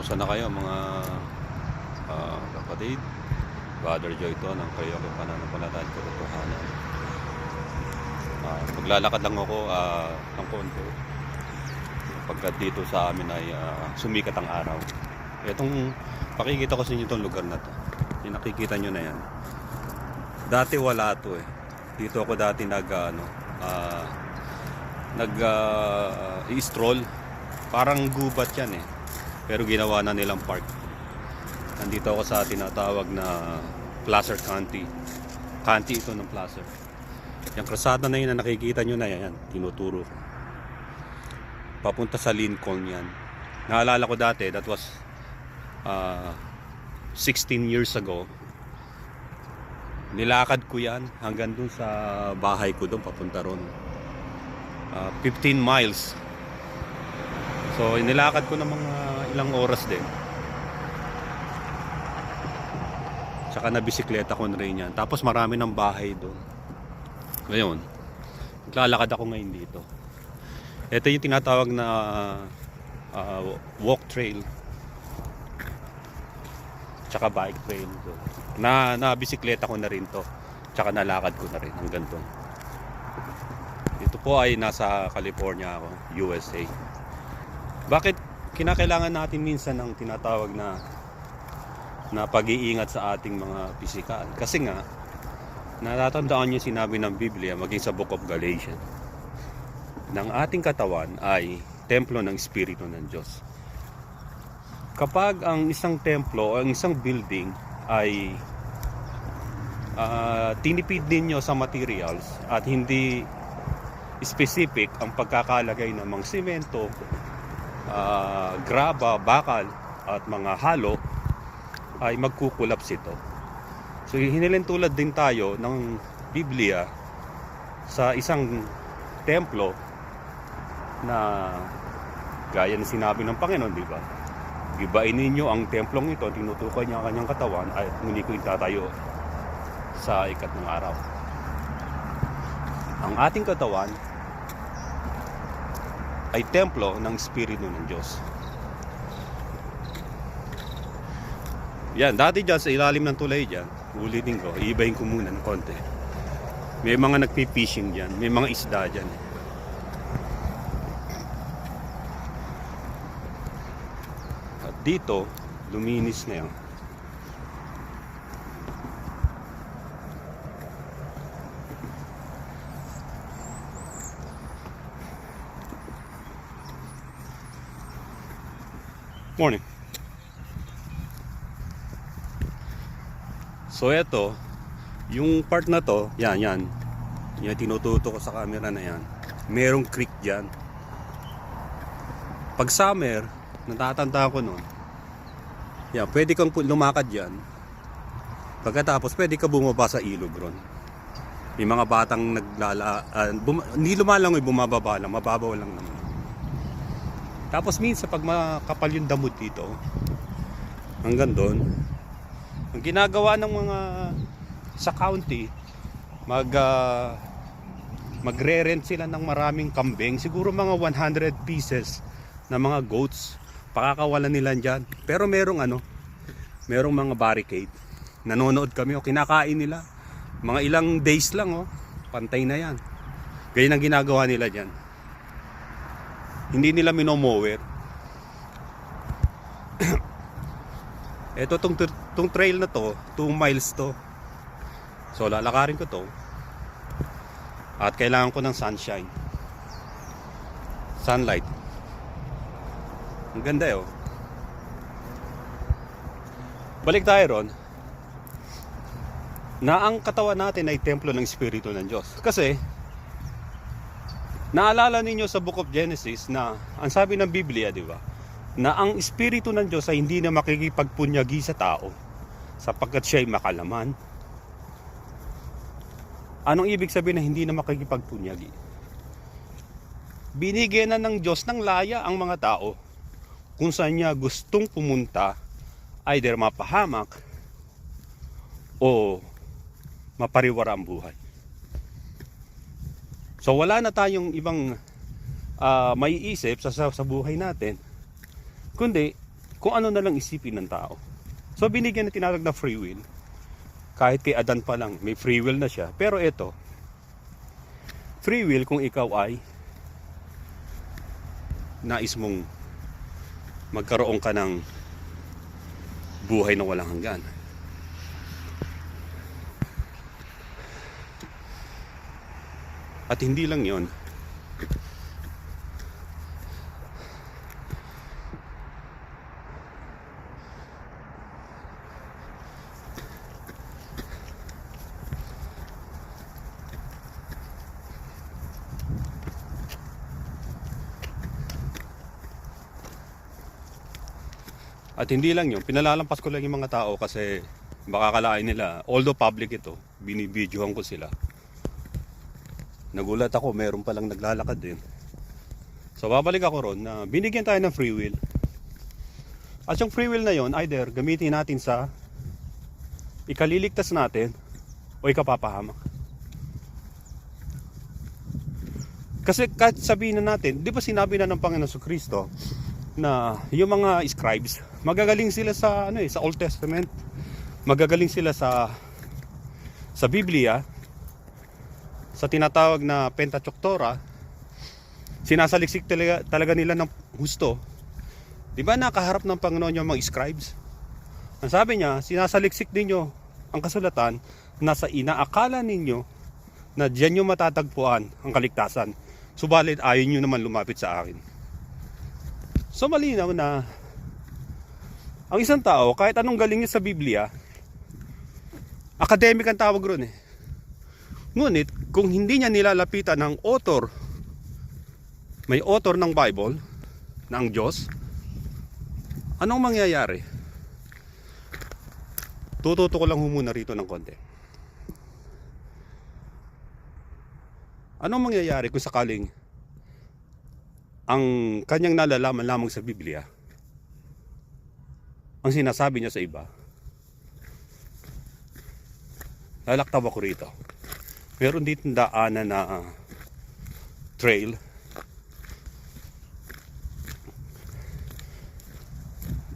Kamusta na kayo mga kapatid? Brother Joy to ng Karaoke Pananampalatayang Katotohanan. Maglalakad lang ako ng konti pagkat dito sa amin ay sumikat ang araw. Itong pakikita ko sa inyo itong lugar na to. Yung nakikita nyo na yan. Dati wala to eh. Dito ako dati i-stroll. Parang gubat yan eh. Pero ginawa na nilang park. Nandito ako sa tinatawag na Placer County. County ito ng Placer. Yung krasada na yun na nakikita nyo na yan, tinuturo ko. Papunta sa Lincoln yan. Naalala ko dati, that was 16 years ago. Nilakad ko yan hanggang dun sa bahay ko doon, papunta ron. 15 miles. So nilakad ko ng mga ilang oras din. Tsaka na bisikleta ko na rin yan. Tapos marami ng bahay doon. Ngayon, naglalakad ako ngayon dito. Ito yung tinatawag na walk trail. Tsaka bike trail. So, na bisikleta ko na rin to. Tsaka nalakad ko na rin hanggang doon. Ito po ay nasa California ako, USA. Bakit kinakailangan natin minsan ng tinatawag na pag-iingat sa ating mga pisikal? Kasi nga, natatandaan niyo sinabi ng Biblia, maging sa Book of Galatians, ng ating katawan ay templo ng Espiritu ng Diyos. Kapag ang isang templo o ang isang building ay tinipid ninyo sa materials at hindi specific ang pagkakalagay ng mga simento, graba, bakal at mga halo, ay magkukulaps ito. So hinilintulad din tayo ng Biblia sa isang templo na gaya ng sinabi ng Panginoon, di ba? Gibain ninyo ang templong ito, tinutukoy niya ang kanyang katawan ay muli ko itatayo sa ikatlong araw. Ang ating katawan ay templo ng Espiritu ng Diyos. Yan, dati dyan sa ilalim ng tulay dyan, ulitin ko, iibahin ko muna ng konti. May mga nagpipishing dyan, may mga isda dyan. At dito, luminis na yun. Morning. So ito, yung part na to, yan tinututo ko sa camera na yan. Merong creek dyan. Pag summer, natatanda ko nun, yan, pwede kang lumakad dyan. Pagkatapos, pwede ka bumaba sa ilog ron. May mga batang hindi lumalangoy, bumababa lang, mababaw lang naman. Tapos minsan pag makapal yung damot dito, hanggang doon, ang ginagawa ng mga sa county, magre-rent sila ng maraming kambing, siguro mga 100 pieces na mga goats, pakakawalan nila dyan. Pero merong mga barricade. Nanonood kami, kinakain nila. Mga ilang days lang, pantay na yan. Ganyan ang ginagawa nila dyan. Hindi nila minomower. Ito tong trail na to, 2 miles to. So lalakarin ko to. At kailangan ko ng sunshine. Sunlight. Ang ganda Balik tayo ron. Na ang katawan natin ay templo ng Espiritu ng Diyos. Kasi naalala ninyo sa Book of Genesis na ang sabi ng Biblia, di ba? Na ang Espiritu ng Diyos ay hindi na makikipagpunyagi sa tao sapagkat siya ay makalaman. Anong ibig sabihin na hindi na makikipagpunyagi? Binigyan na ng Diyos ng laya ang mga tao kung saan niya gustong pumunta, either mapahamak o mapariwara ang buhay. So wala na tayong ibang maiisip sa buhay natin, kundi kung ano na lang isipin ng tao. So binigyan na tinatawag na free will. Kahit kay Adan pa lang, may free will na siya. Pero ito, free will kung ikaw ay nais mong magkaroon ka ng buhay na walang hanggan. At hindi lang yon. At hindi lang yun, pinalalampas ko lang yung mga tao kasi baka kalain nila, although public ito, binibidyohan ko sila. Nagulat ako, meron palang naglalakad din. So babalik ako ron na binigyan tayo ng free will. At yung free will na yon, either gamitin natin sa ikaliligtas natin o ikapapahamak. Kasi kahit sabihin na natin, di ba sinabi na ng Panginoon Kristo na yung mga scribes, magagaling sila sa sa Old Testament, magagaling sila sa Biblia, sa tinatawag na Pentateuch Torah, sinasaliksik talaga nila ng husto. Di ba nakaharap ng Panginoon yung mga scribes? Ang sabi niya, sinasaliksik ninyo ang kasulatan na sa inaakala ninyo na diyan nyo matatagpuan ang kaligtasan. Subalit ayaw nyo naman lumapit sa akin. So malinaw na ang isang tao, kahit anong galing niya sa Biblia, academic ang tawag ron eh. Ngunit, kung hindi niya nilalapitan ng author, may author ng Bible, ng Diyos, anong mangyayari? Tututo ko lang muna rito ng konti. Anong mangyayari kung sakaling ang kanyang nalalaman lamang sa Biblia ang sinasabi niya sa iba? Lalaktaw ako rito. Meron dito daanan na trail.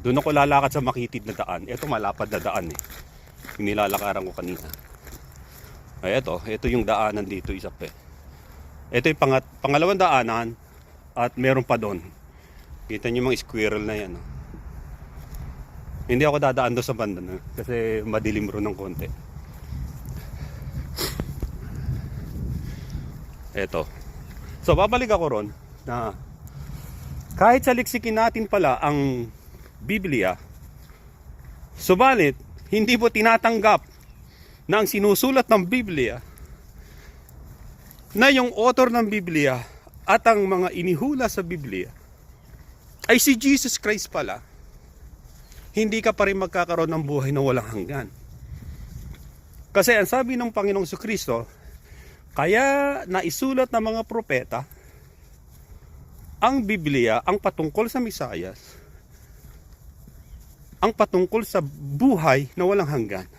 Doon ako lalakad sa makitid na daan. Ito malapad na daan eh. Yung nilalakaran ko kanina. Ay ito yung daanan dito isa pa. Ito yung pangalawang daanan at meron pa doon. Kita niyo mga squirrel na yan. Hindi ako dadaan doon sa banda na kasi madilim ron ng konti. Eto. So babalik ako ron na kahit saliksikin natin pala ang Biblia, subalit hindi po tinatanggap na ang sinusulat ng Biblia, na yung author ng Biblia at ang mga inihula sa Biblia ay si Jesus Christ pala, hindi ka pa rin magkakaroon ng buhay na walang hanggan. Kasi ang sabi ng Panginoong Kristo, kaya naisulat ng mga propeta ang Biblia, ang patungkol sa Mesiyas, ang patungkol sa buhay na walang hanggan,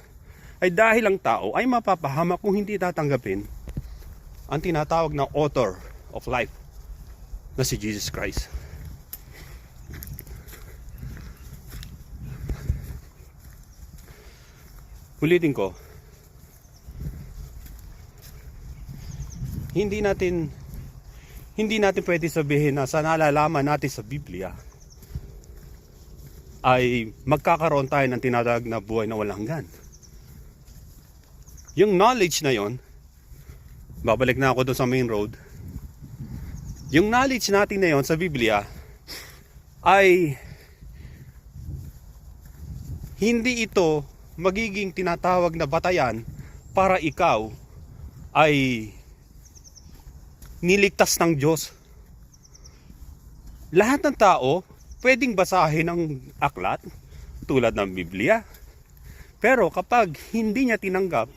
ay dahil ang tao ay mapapahamak kung hindi tatanggapin ang tinatawag na author of life na si Jesus Christ. Ulitin ko, hindi natin pwede sabihin na sa nalalaman natin sa Biblia ay magkakaroon tayo ng tinatawag na buhay na walang hanggan. Yung knowledge na yon, babalik na ako doon sa main road. Yung knowledge natin na yon sa Biblia ay hindi ito magiging tinatawag na batayan para ikaw ay niligtas ng Diyos. Lahat ng tao pwedeng basahin ng aklat tulad ng Biblia. Pero kapag hindi niya tinanggap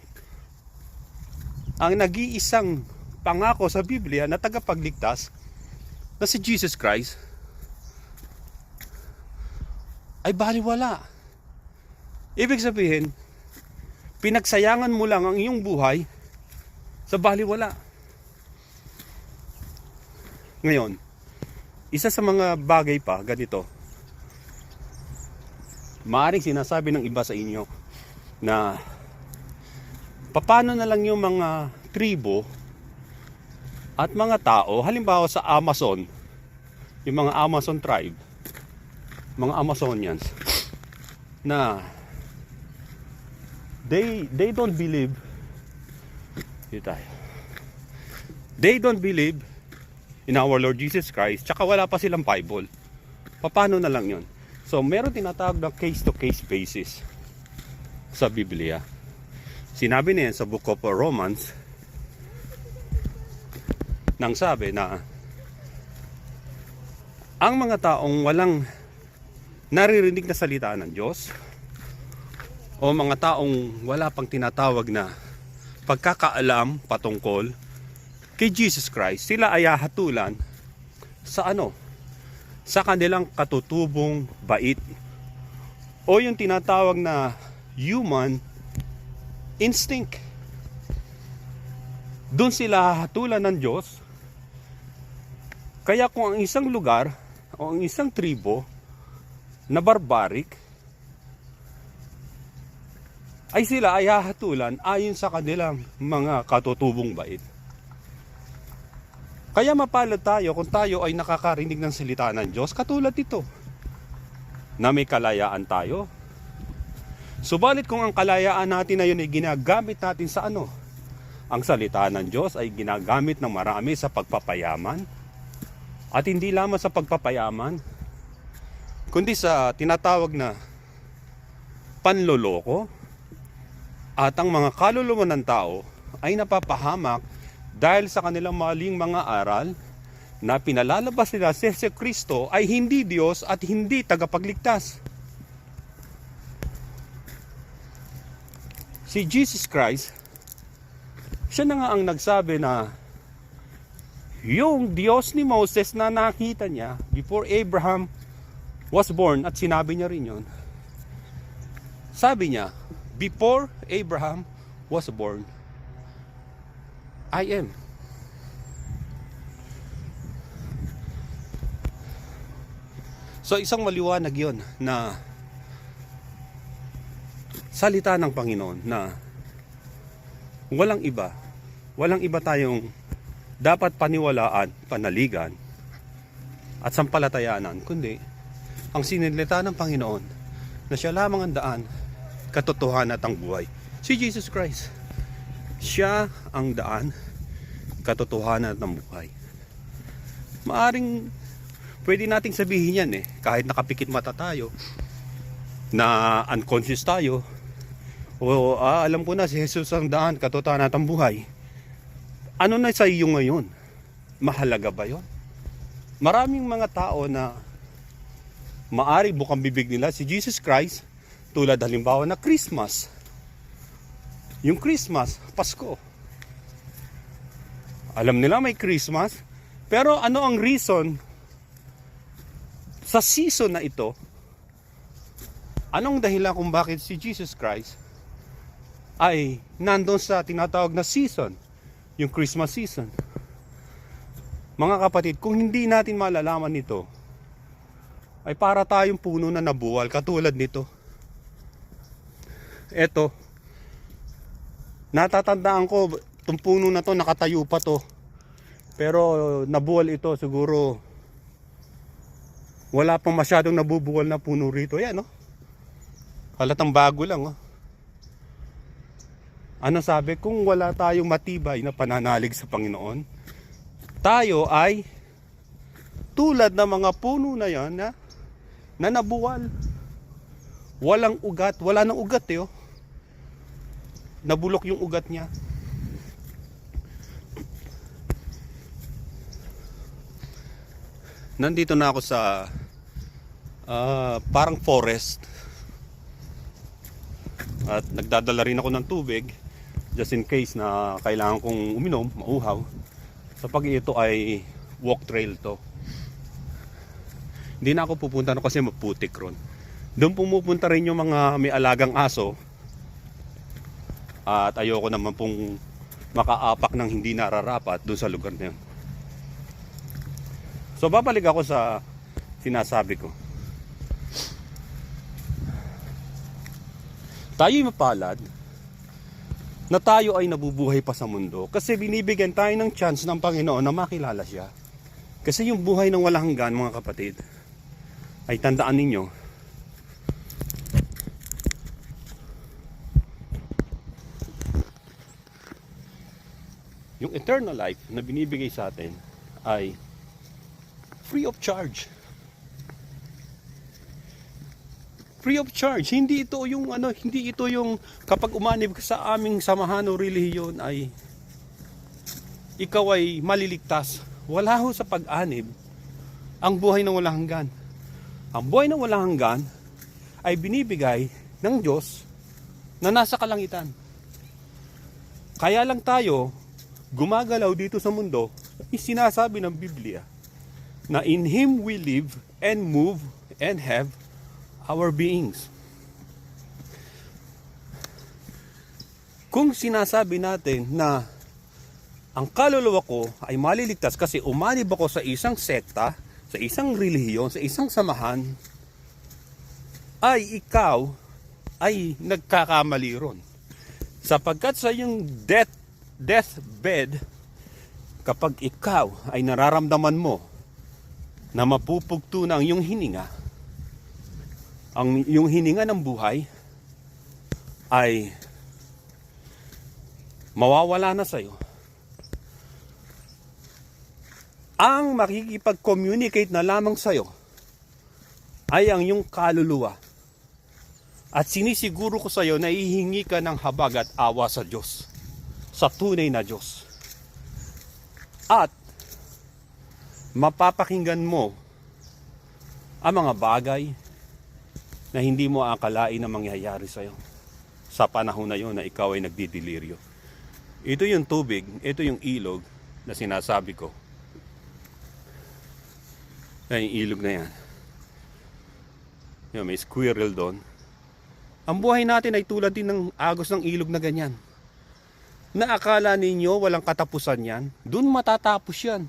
ang nag-iisang pangako sa Biblia na tagapagligtas na si Jesus Christ, ay baliwala. Ibig sabihin, pinagsayangan mo lang ang iyong buhay sa baliwala. Ngayon, isa sa mga bagay pa ganito, Maaaring sinasabi ng iba sa inyo na paano na lang yung mga tribo at mga tao, halimbawa sa Amazon, yung mga Amazon tribe, mga Amazonians, na they don't believe, they don't believe in our Lord Jesus Christ, tsaka wala pa silang Bible. Paano na lang yun? So, meron tinatawag na case-to-case basis sa Biblia. Sinabi niya sa Book of Romans, nang sabi na ang mga taong walang naririnig na salita ng Diyos, o mga taong wala pang tinatawag na pagkakaalam patungkol kay Jesus Christ, sila ay hahatulan sa sa kanilang katutubong bait, o yung tinatawag na human instinct. Doon sila hahatulan ng Diyos. Kaya kung ang isang lugar o ang isang tribo na barbaric ay sila ay hahatulan ayon sa kanilang mga katutubong bait. Kaya mapalad tayo kung tayo ay nakakarinig ng salita ng Diyos katulad ito, na may kalayaan tayo. Subalit kung ang kalayaan natin na yun ay ginagamit natin sa ang salita ng Diyos ay ginagamit ng marami sa pagpapayaman, at hindi lamang sa pagpapayaman, kundi sa tinatawag na panloloko, at ang mga kaluluwa ng tao ay napapahamak dahil sa kanilang maling mga aral na pinalalabas nila si Kristo ay hindi Diyos at hindi tagapagligtas. Si Jesus Christ, siya na nga ang nagsabi na yung Diyos ni Moses na nakita niya before Abraham was born, at sinabi niya rin yun. Sabi niya, before Abraham was born, I am. So isang maliwanag yon na salita ng Panginoon na walang iba tayong dapat paniwalaan, panaligan at sampalatayanan, kundi ang sinilita ng Panginoon na siya lamang ang daan, katotohanan at ang buhay. Si Jesus Christ, siya ang daan, katotohanan at ang buhay. Maaring pwede nating sabihin yan kahit nakapikit mata tayo, na unconscious tayo, o alam ko na si Jesus ang daan, katotohanan at ang buhay. Ano na sa iyo ngayon? Mahalaga ba yon? Maraming mga tao na maari bukang bibig nila si Jesus Christ, tulad halimbawa na Christmas. Yung Christmas, Pasko. Alam nila may Christmas, pero ano ang reason sa season na ito? Anong dahilan kung bakit si Jesus Christ ay nandun sa tinatawag na season, yung Christmas season? Mga kapatid, kung hindi natin malalaman ito, ay para tayong puno na nabuwal katulad nito. Eto, natatandaan ko, itong puno na to, nakatayo pa to. Pero nabuwal ito, siguro wala pang masyadong nabubuwal na puno rito. Yan, halatang bago lang. Ano sabi? Kung wala tayong matibay na pananalig sa Panginoon, tayo ay tulad ng mga puno na yan na nabuwal. Walang ugat, wala nang ugat nabulok yung ugat niya. Nandito na ako sa parang forest, at nagdadala rin ako ng tubig just in case na kailangan kong uminom, mauhaw. Sa ito ay walk trail to. Hindi na ako pupunta kasi maputik ron. Doon pumupunta rin yung mga may alagang aso, at ayoko naman pong makaapak ng hindi nararapat doon sa lugar na yun. So babalik ako sa sinasabi ko. tayo'y mapalad na tayo ay nabubuhay pa sa mundo kasi binibigyan tayo ng chance ng Panginoon na makilala siya. Kasi yung buhay ng walang hanggan, mga kapatid, ay tandaan ninyo, yung eternal life na binibigay sa atin ay free of charge. Free of charge. Hindi ito yung kapag umanib ka sa aming samahan o relihiyon ay ikaw ay maliligtas. Wala ho sa pag-anib ang buhay ng walang hanggan. Ang buhay ng walang hanggan ay binibigay ng Diyos na nasa kalangitan. Kaya lang tayo gumagalaw dito sa mundo, sinasabi ng Biblia na in Him we live and move and have our beings. Kung sinasabi natin na ang kaluluwa ko ay maliligtas kasi umanib ako sa isang sekta, sa isang relihiyon, sa isang samahan, ay ikaw ay nagkakamali ron. Sapagkat sa iyong deathbed, kapag ikaw ay nararamdaman mo na mapupugto na ang iyong hininga, yung hininga ng buhay ay mawawala na sa'yo. Ang makikipag-communicate na lamang sa'yo ay ang iyong kaluluwa. At sinisiguro ko sa'yo na ihingi ka ng habag at awa sa Diyos, sa tunay na Diyos. At mapapakinggan mo ang mga bagay na hindi mo akalain na mangyayari sa'yo sa panahon na yon na ikaw ay nagdidelirio. Ito yung tubig, ito yung ilog na sinasabi ko. Ay, yung ilog na yan. Yan, may squirrel doon. Ang buhay natin ay tulad din ng agos ng ilog na ganyan. Na akala ninyo walang katapusan yan, doon matatapos yan.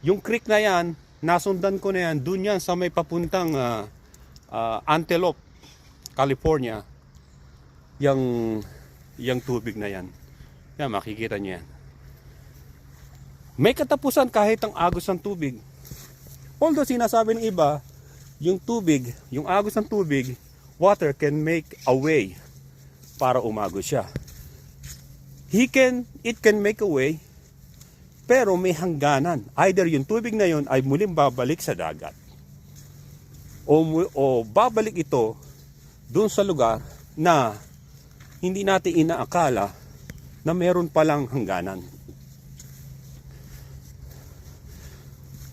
Yung creek na yan, nasundan ko na yan, doon yan sa may papuntang Antelope, California. Yung tubig na yan. Yan, makikita niyo yan. May katapusan kahit ang agos ng tubig. Although sinasabi ng iba, yung tubig, yung agos ng tubig, water can make a way para umagos siya. It can make a way, pero may hangganan. Either yung tubig na yun ay muling babalik sa dagat, o babalik ito doon sa lugar na hindi natin inaakala na meron palang hangganan.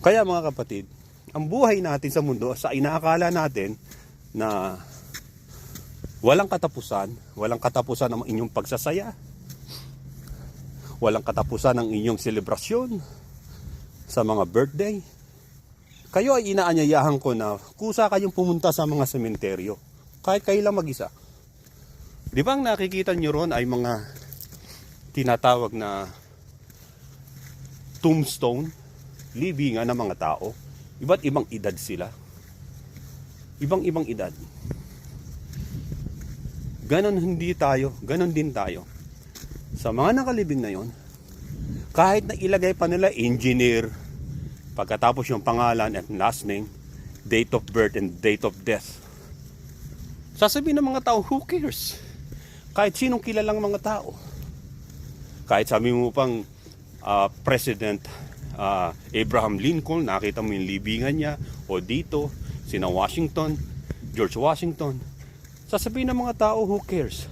Kaya mga kapatid, ang buhay natin sa mundo sa inaakala natin na walang katapusan ang inyong pagsasaya, walang katapusan ang inyong selebrasyon sa mga birthday. Kayo ay inaanyayahan ko na kusa kayong pumunta sa mga sementeryo, kahit kayo lang mag-isa. Di ba ang nakikita nyo ron ay mga tinatawag na tombstone, libingan ng mga tao. Iba't ibang edad sila. Ibang edad. Ganon din tayo. Sa mga nakalibing na yon, kahit na ilagay pa nila engineer, pagkatapos yung pangalan at last name, date of birth and date of death, sasabihin ng mga tao, who cares? Kahit sinong kilalang mga tao. Kahit sabi mo pang President Abraham Lincoln, nakita mo yung libingan niya, o dito, sina Washington, George Washington, sasabihin ng mga tao, who cares?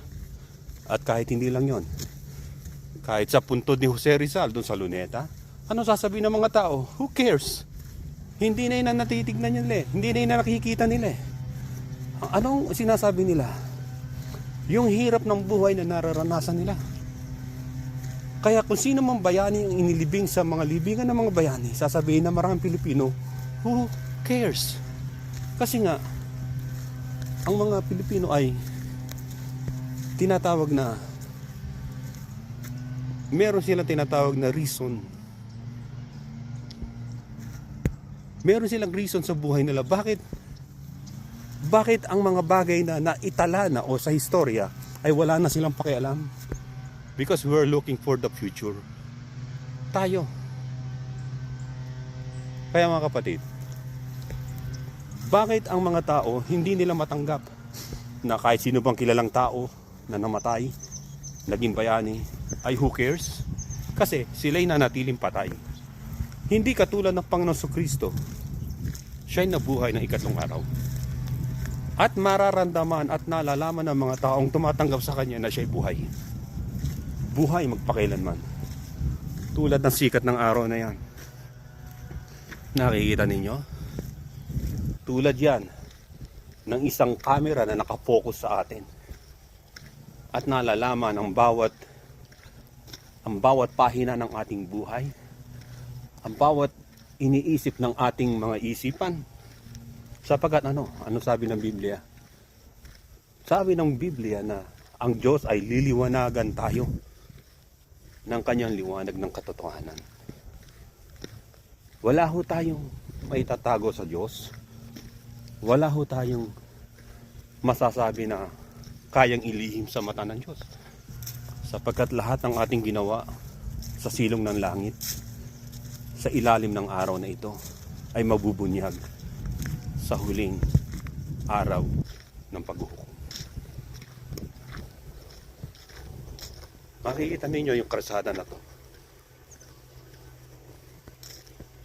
At kahit hindi lang yon, kahit sa puntod ni Jose Rizal doon sa Luneta, ano sasabihin ng mga tao? Who cares? Hindi na yun ang natitignan nila, hindi na yun ang nakikita nila. Anong sinasabi nila? Yung hirap ng buhay na nararanasan nila. Kaya kung sino mang bayani ang inilibing sa mga libingan ng mga bayani, sasabihin na maraming Pilipino, who cares? Kasi nga, ang mga Pilipino ay tinatawag na, meron silang tinatawag na reason. Meron silang reason sa buhay nila. Bakit Bakit ang mga bagay na naitala na o sa historia ay wala na silang pakialam? Because we're looking for the future. Tayo. Kaya mga kapatid, bakit ang mga tao hindi nila matanggap na kahit sino bang kilalang tao na namatay, naging bayani, ay who cares? Kasi sila'y nanatiling patay. Hindi katulad ng Panginoon Kristo. Siya'y nabuhay ng ikatlong araw. At mararamdaman at nalalaman ng mga taong tumatanggap sa Kanya na siya'y buhay. Buhay magpakailanman. Tulad ng sikat ng araw na yan. Nakikita ninyo? Tulad yan ng isang camera na nakafocus sa atin. At nalalaman ang bawat pahina ng ating buhay. Ang bawat iniisip ng ating mga isipan. Sapagkat ano sabi ng Biblia? Sabi ng Biblia na ang Diyos ay liliwanagan tayo ng kanyang liwanag ng katotohanan. Wala ho tayong maitatago sa Diyos. Wala ho tayong masasabi na kayang ilihim sa mata ng Diyos. Sapagkat lahat ng ating ginawa sa silong ng langit, sa ilalim ng araw na ito, ay mabubunyag sa huling araw ng paghuhukom. Makikita ninyo yung kalsada na to.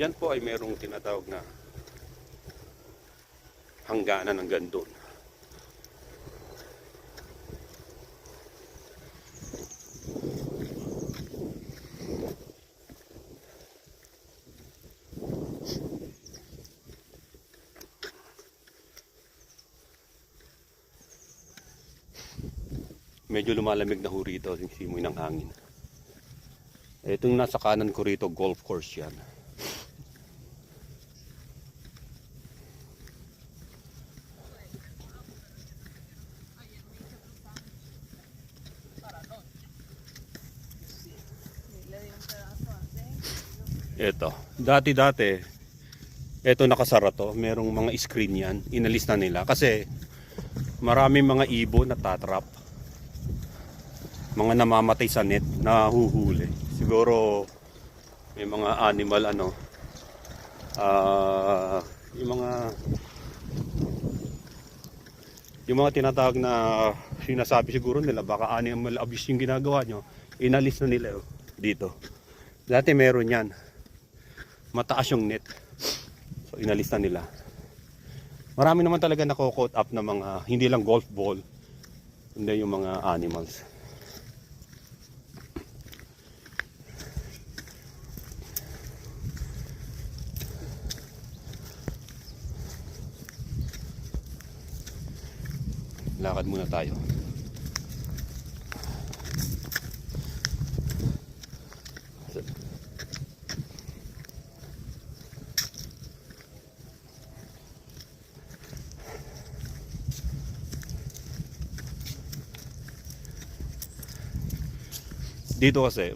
Yan po ay merong tinatawag na hangganan ng gandun. Medyo lumalamig na ho rito yung simoy ng hangin. Itong nasa kanan ko rito, golf course yan. Ito, dati ito nakasara to, merong mga screen yan, inalis na nila kasi maraming mga ibon na tatrap, mga namamatay sa net, nahuhuli. Siguro may mga animal yung mga tinatawag na sinasabi siguro nila baka animal abuse yung ginagawa nyo, inalis na nila dito. Dati meron yan, mataas yung net, so inalis na nila. Marami naman talaga nako-caught up na mga hindi lang golf ball, hindi yung mga animals. Lakad muna tayo. Dito kasi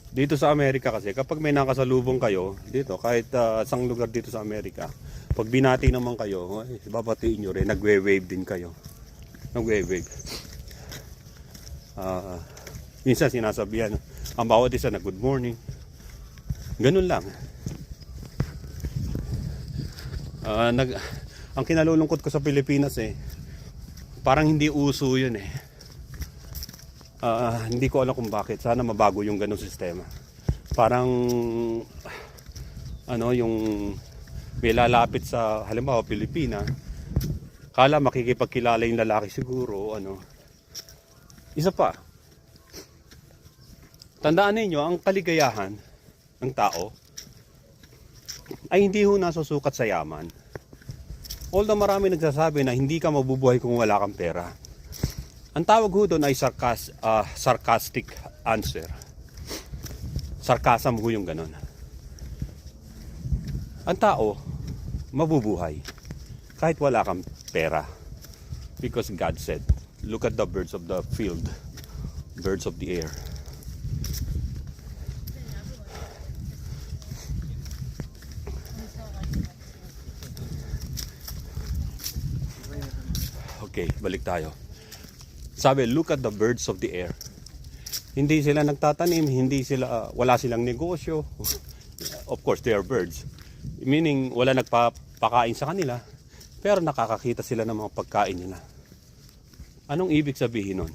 dito sa Amerika kasi kapag may nakasalubong kayo dito, kahit isang lugar dito sa Amerika, pag binati naman kayo, babatiin nyo rin, nagwe-wave din kayo. Nagwe-wave. Minsan sinasabihan ang bawat isa na good morning. Ganun lang. Ang kinalulungkot ko sa Pilipinas parang hindi uso yun hindi ko alam kung bakit. Sana mabago yung ganung sistema. Parang yung may lalapit sa halimbawa Pilipina, kala makikipagkilala yung lalaki siguro, Isa pa, tandaan ninyo, ang kaligayahan ng tao ay hindi ho nasusukat sa yaman. Although marami nagsasabi na hindi ka mabubuhay kung wala kang pera. Ang tawag ho doon ay sarcastic answer. Sarcasm ho yung ganun. Ang tao, mabubuhay kahit wala kang pera. Because God said, look at the birds of the field, birds of the air. Okay, balik tayo. Sabi, look at the birds of the air. Hindi sila nagtatanim, wala silang negosyo. Of course, they are birds. Meaning, wala nagpapakain sa kanila, pero nakakakita sila ng mga pagkain nila. Anong ibig sabihin nun?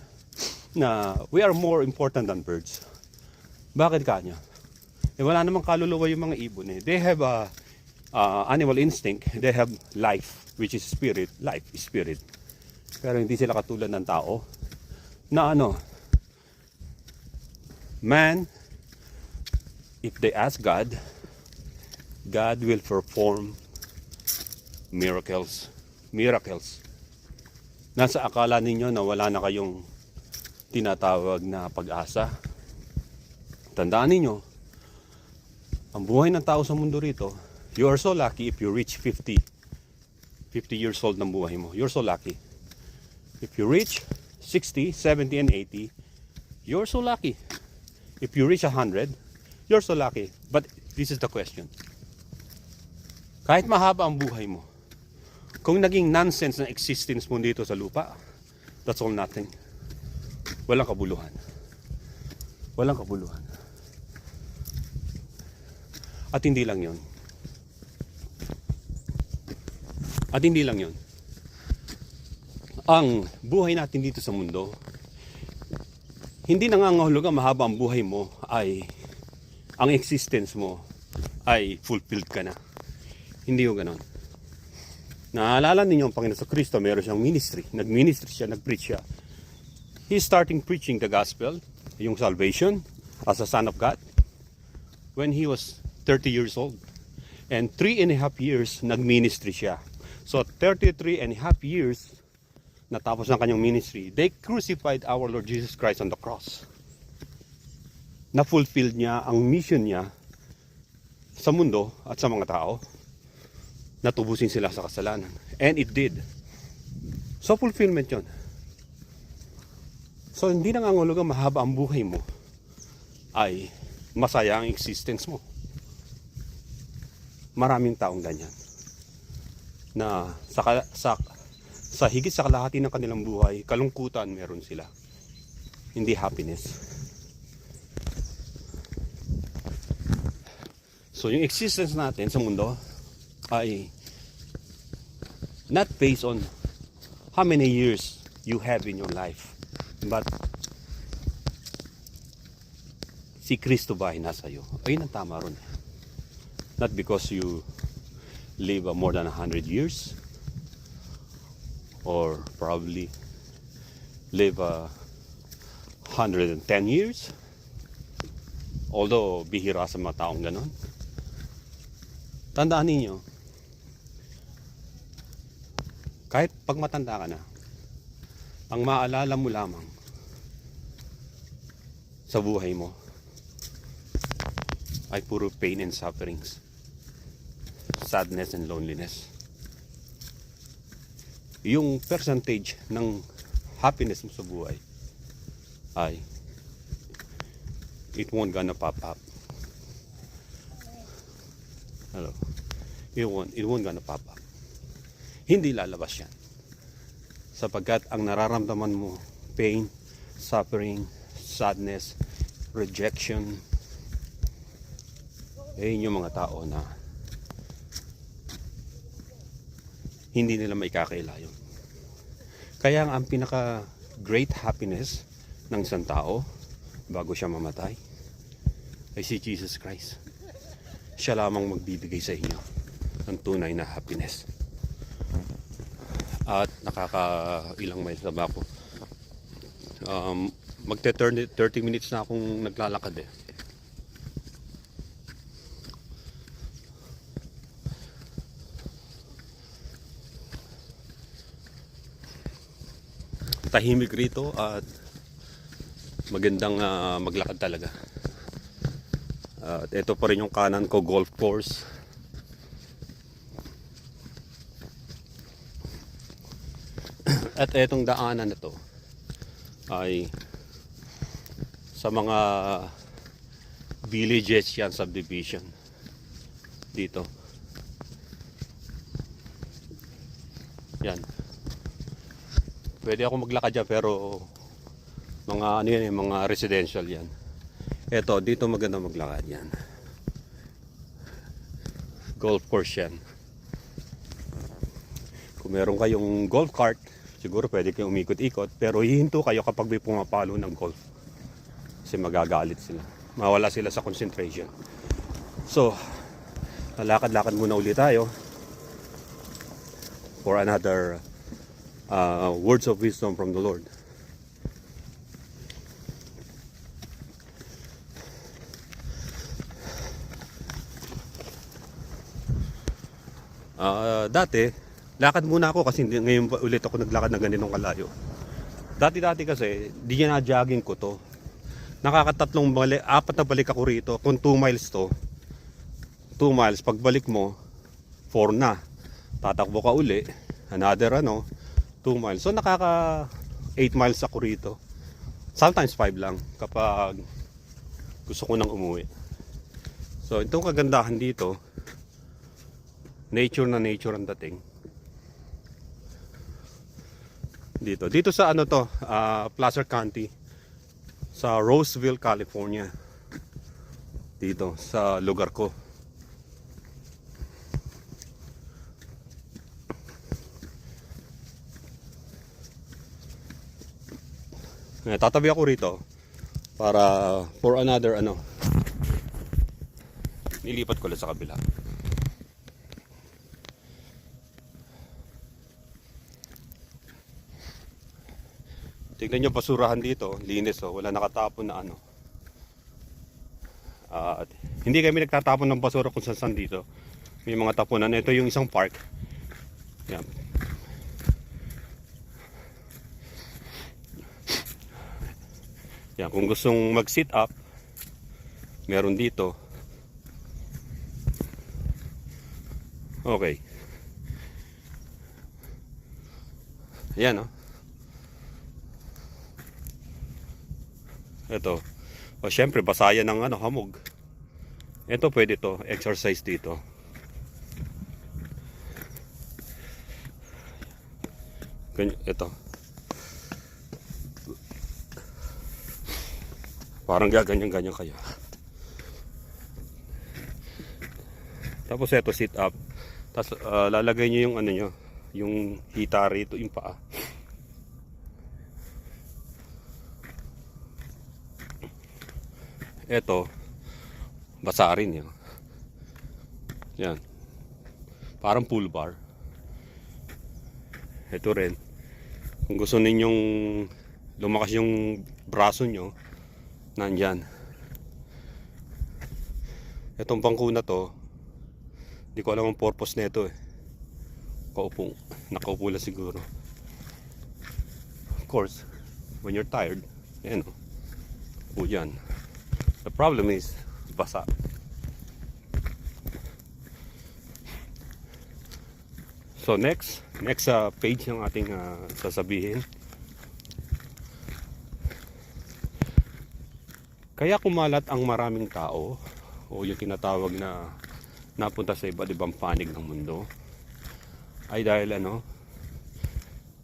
Na we are more important than birds. Bakit kanya? Wala namang kaluluwa yung mga ibon eh. They have a animal instinct. They have life, which is spirit. Life is spirit. Pero hindi sila katulad ng tao na man, if they ask God, God will perform miracles. Nasa akala ninyo na wala na kayong tinatawag na pag-asa. Tandaan ninyo, ang buhay ng tao sa mundo rito, you are so lucky if you reach 50 years old ng buhay mo. You're so lucky. If you reach 60, 70, and 80, you're so lucky. If you reach 100, you're so lucky. But this is the question. Kahit mahaba ang buhay mo, kung naging nonsense na existence mo dito sa lupa, that's all nothing. Walang kabuluhan. Walang kabuluhan. At hindi lang yon. At hindi lang yon. Ang buhay natin dito sa mundo, hindi nangangahulugan mahaba ang buhay mo ay ang existence mo ay fulfilled ka na. Hindi yung ganon. Naalala ninyo ang Panginoon sa Kristo, meron siyang ministry. Nag-ministry siya, nag-preach siya. He's starting preaching the gospel, yung salvation, as a son of God, when he was 30 years old. And 3.5 years, nag-ministry siya. So, 33.5 years, natapos ng kanyang ministry, they crucified our Lord Jesus Christ on the cross. Na-fulfilled niya ang mission niya sa mundo at sa mga tao. Natubusin sila sa kasalanan. And it did. So, fulfillment yun. So, hindi nangangahulugan mahaba ang buhay mo ay masaya ang existence mo. Maraming taong ganyan na sa higit sa kalahati ng kanilang buhay, kalungkutan meron sila. Hindi happiness. So yung existence natin sa mundo ay not based on how many years you have in your life, but si Kristo ba ay nasa iyo? Ayun ang tama ron. Not because you live more than 100 years, or probably live 110 years, although bihira sa mga taong ganon. Tandaan ninyo, kahit pag matanda ka na, ang maalala mo lamang sa buhay mo ay puro pain and sufferings, sadness and loneliness. Yung percentage ng happiness mo sa buhay ay it won't gonna pop up. Hello. It won't gonna pop up. Hindi lalabas yan. Sapagkat ang nararamdaman mo, pain, suffering, sadness, rejection, yung mga tao na hindi nila may kakailayon. Kaya ang pinaka great happiness ng isang tao bago siya mamatay ay si Jesus Christ. Siya lamang magbibigay sa inyo ng tunay na happiness. At nakakailang miles na ba ako? Magte-30 minutes na akong naglalakad eh. Tahimik rito at magandang maglakad talaga. At ito pa rin yung kanan ko, golf course. At etong daanan na to ay sa mga villages yan, subdivision dito. Yan. Pwede ako maglakad dyan pero mga ano yan, mga residential yan. Eto, dito maganda maglakad yan. Golf course yan. Kung meron kayong golf cart, siguro pwede kayong umikot-ikot. Pero hihinto kayo kapag may pumapalo ng golf. Kasi magagalit sila. Mawala sila sa concentration. So, lalakad-lakad muna ulit tayo for another words of wisdom from the Lord. Dati, lakad muna ako kasi ngayon ulit ako naglakad na ganitong kalayo. Dati kasi, di na jogging ko to. Nakakatatlong balik, 4 na balik ako rito. Kung 2 miles to, 2 miles, pagbalik mo, 4 na. Tatakbo ka uli, another 2 miles. So nakaka 8 miles ako rito. Sometimes 5 lang kapag gusto ko nang umuwi. So itong kagandahan dito, nature na nature ang dating. Dito sa Placer County, sa Roseville, California. Dito sa lugar ko. Tatabi ako rito para for another nilipat ko lang sa kabila. Tignan nyo basurahan dito, linis wala nakatapon na hindi kami nagtatapon ng basura kung saan dito. May mga tapunan. Ito yung isang park. Yan. Yan, kung gustong mag-sit up, meron dito. Okay. Yan Ito. Syempre basayan ng hamog. Ito pwede to, exercise dito. Ito. Parang gaganyan-ganyan kayo. Tapos ito sit up. Tapos lalagay niyo yung nyo, yung hita rito, yung paa. Ito, basa rin yun. Yan. Parang pool bar. Ito rin. Kung gusto ninyong lumakas yung braso nyo, nandyan. Itong bangko na to, hindi ko alam ang purpose nito nakaupo lang siguro. Of course, when you're tired, upo dyan. The problem is, basa. So next page ng ating sasabihin. Kaya kumalat ang maraming tao o yung tinatawag na napunta sa iba't ibang panig ng mundo ay dahil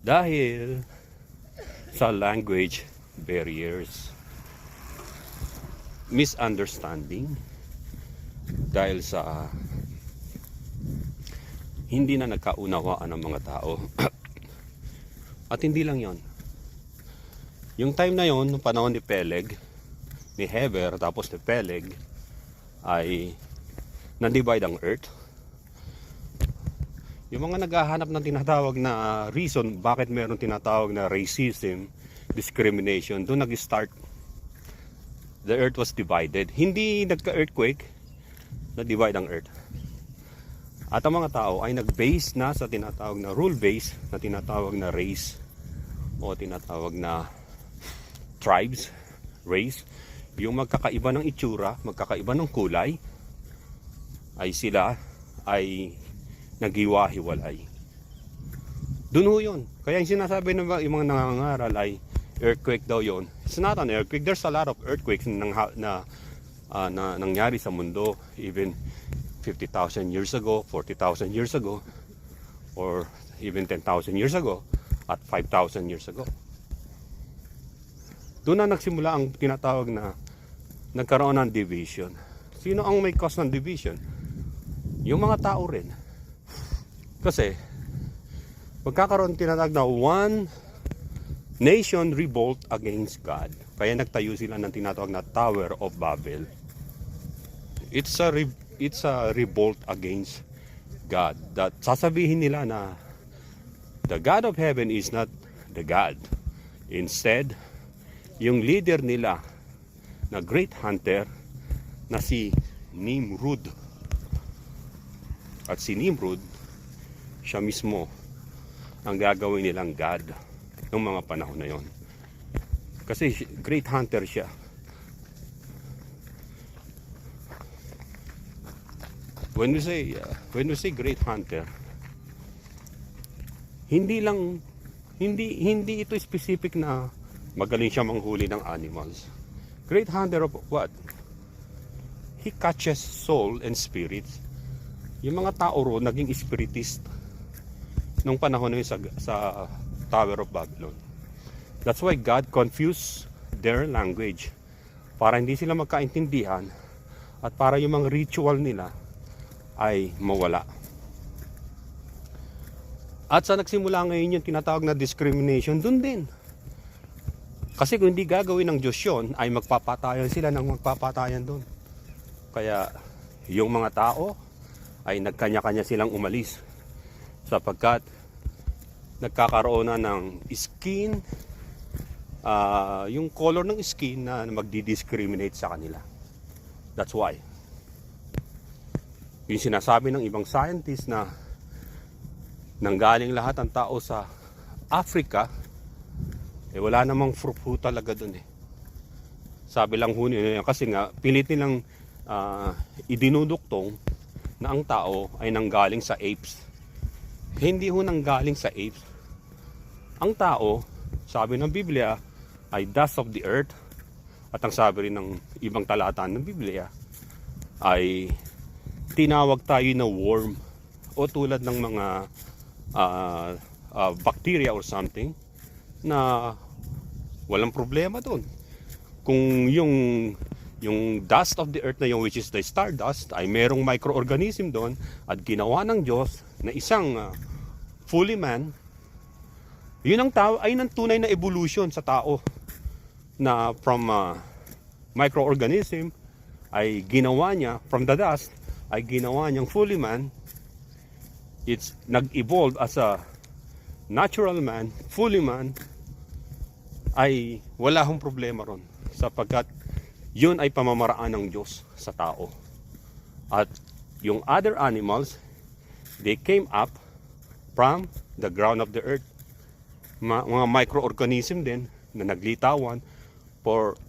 dahil sa language barriers, misunderstanding, dahil sa hindi na nagkaunawaan ng mga tao. At hindi lang yon. Yung time na yon, nung panahon ni Peleg, ni Heber, tapos ni Peleg, ay na-divide ang earth. Yung mga naghahanap ng tinatawag na reason bakit meron tinatawag na racism, discrimination, doon nag-start. The earth was divided. Hindi nagka-earthquake, na-divide ang earth. At ang mga tao ay nag-base na sa tinatawag na rule base, na tinatawag na race, o tinatawag na tribes, race. Yung magkakaiba ng itsura, magkakaiba ng kulay, ay sila ay naghiwa-hiwalay. Doon ho yun. Kaya yung sinasabi ng mga nangangaral ay earthquake daw yon. It's not an earthquake. There's a lot of earthquakes na nangyari sa mundo, even 50,000 years ago, 40,000 years ago, or even 10,000 years ago. at 5,000 years ago. Doon na nagsimula ang tinatawag na nagkaroon ng division. Sino ang may cause ng division? Yung mga tao rin. Kasi magkakaroon tinatawag na one nation revolt against God. Kaya nagtayo sila ng tinatawag na Tower of Babel. It's a revolt against God. That sasabihin nila na the God of heaven is not the God. Instead, yung leader nila na great hunter na si Nimrod. At si Nimrod, siya mismo ang gagawin nilang God ng mga panahon na yon. Kasi great hunter siya. When we say great hunter, hindi ito specific na magaling siya manghuli ng animals. Great hunter of what? He catches soul and spirits. Yung mga tao ro naging spiritist nung panahon na yun sa Tower of Babylon. That's why God confused their language para hindi sila magkaintindihan at para yung mga ritual nila ay mawala. At sa nagsimula ngayon yung tinatawag na discrimination, dun din. Kasi kung hindi gagawin ng Diyos yun, ay magpapatayan sila ng magpapatayan dun. Kaya yung mga tao ay nagkanya-kanya silang umalis sapagkat nagkakaroon na ng skin, yung color ng skin na magdi-discriminate sa kanila. That's why. Yung sinasabi ng ibang scientist na nanggaling lahat ang tao sa Africa, wala namang fruit talaga dun eh. Sabi lang ho nila, kasi nga pilit nilang idinuduktong na ang tao ay nanggaling sa apes. Hindi ho nanggaling sa apes. Ang tao, sabi ng Biblia, ay dust of the earth. At ang sabi rin ng ibang talata ng Biblia ay tinawag tayo na worm o tulad ng mga bacteria or something na walang problema doon. Kung yung dust of the earth na yung which is the stardust ay merong microorganism doon at ginawa ng Diyos na isang fully man, yun ang tao ay ng tunay na evolution sa tao na from microorganism ay ginawa niya from the dust ay ginawa niyang fully man. It's nag-evolve as a natural man, fully man, ay wala hong problema ron sapagkat yun ay pamamaraan ng Diyos sa tao. At yung other animals, they came up from the ground of the earth. Mga microorganism din na naglitawan.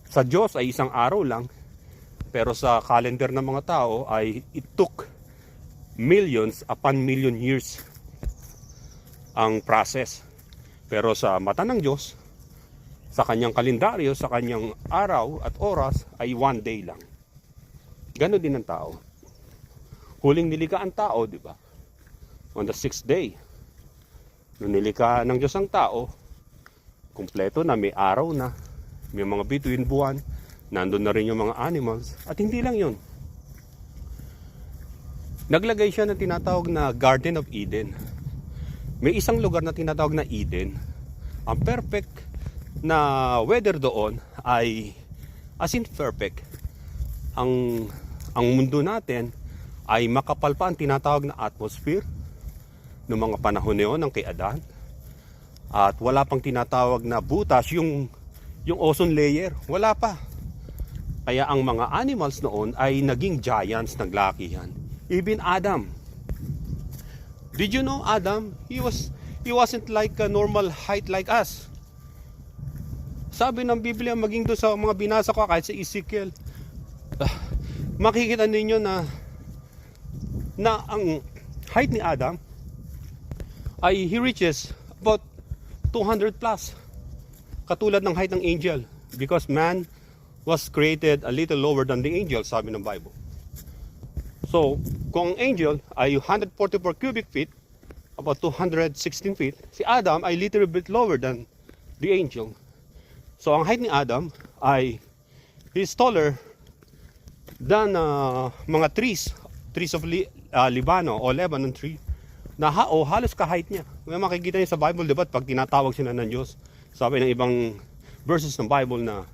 Sa Diyos ay isang araw lang, pero sa calendar ng mga tao ay it took millions upon million years ang process. Pero sa mata ng Diyos, sa kanyang kalendaryo, sa kanyang araw at oras ay one day lang. Ganon din ang tao. Huling nilikha ang tao, di ba? On the 6th day. Nung nilikha ng Diyos ang tao, kumpleto na, may araw na, may mga bituin buwan, nandun na rin yung mga animals, at hindi lang yun. Naglagay siya ng tinatawag na Garden of Eden. May isang lugar na tinatawag na Eden. Ang perfect na weather doon ay as in perfect. Ang mundo natin ay makapal pa ang tinatawag na atmosphere noong mga panahon na yun ng kay Adan. At wala pang tinatawag na butas, yung ozone layer, wala pa. Kaya ang mga animals noon ay naging giants, naglakihan. Even Adam. Did you know Adam? He wasn't like a normal height like us. Sabi ng Biblia, maging doon sa mga binasa ko kahit sa Ezekiel, makikita ninyo na ang height ni Adam ay he reaches about 200 plus. Katulad ng height ng angel. Because man was created a little lower than the angel, sabi ng Bible. So, kung ang angel ay 144 cubic feet, about 216 feet. Si Adam ay little bit lower than the angel. So ang height ni Adam ay he's taller than mga trees of Libano o Lebanon tree na halos ka-height niya. May makikita niyo sa Bible, diba? Pag tinatawag sila ng Diyos, sabi ng ibang verses ng Bible na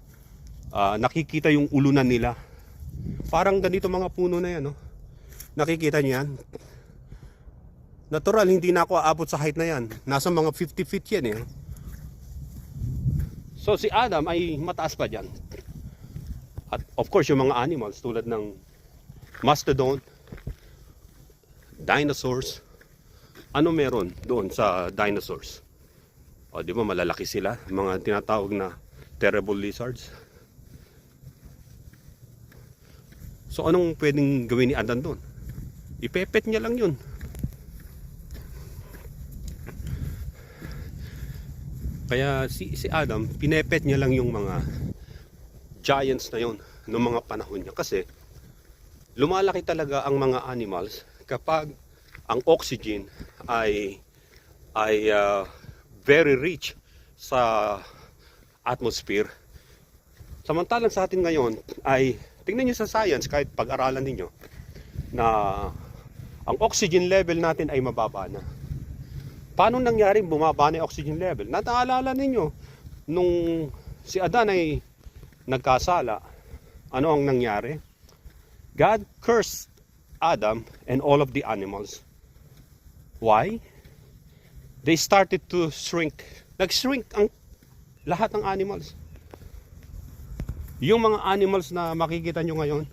nakikita yung ulunan nila. Parang ganito mga puno na yan, no? Nakikita niyo yan? Natural, hindi na ako aabot sa height na yan. Nasa mga 50 feet yan eh. So si Adam ay mataas pa dyan. At of course yung mga animals tulad ng mastodon, dinosaurs. Ano meron doon sa dinosaurs? O di ba malalaki sila, mga tinatawag na terrible lizards. So anong pwedeng gawin ni Adam doon? Ipepet niya lang yun. Kaya si Adam, pinepet niya lang yung mga giants na yun noong mga panahon niya. Kasi lumalaki talaga ang mga animals kapag ang oxygen ay very rich sa atmosphere. Samantalang sa atin ngayon ay tingnan niyo sa science, kahit pag-aralan niyo na ang oxygen level natin ay mababa na. Paano nangyari bumaba na yung oxygen level? Nataalala ninyo nung si Adan ay nagkasala, ano ang nangyari? God cursed Adam and all of the animals. Why? They started to shrink. Nag-shrink ang lahat ng animals. Yung mga animals na makikita nyo ngayon,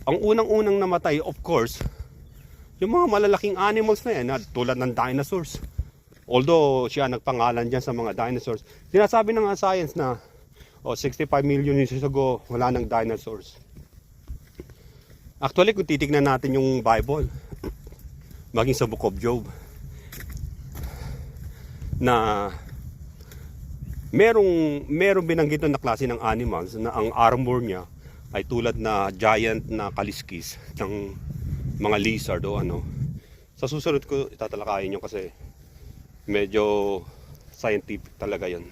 ang unang-unang namatay, of course, yung mga malalaking animals na yan, tulad ng dinosaurs. Although siya nagpangalan dyan sa mga dinosaurs. Sinasabi ng science na 65 million years ago, wala nang dinosaurs. Actually, kung titignan natin yung Bible, maging sa Book of Job, na merong binanggit na klase ng animals na ang armor niya ay tulad na giant na kaliskis ng mga lizard o ano. Sa susunod ko itatalakayin nyo kasi medyo scientific talaga yon.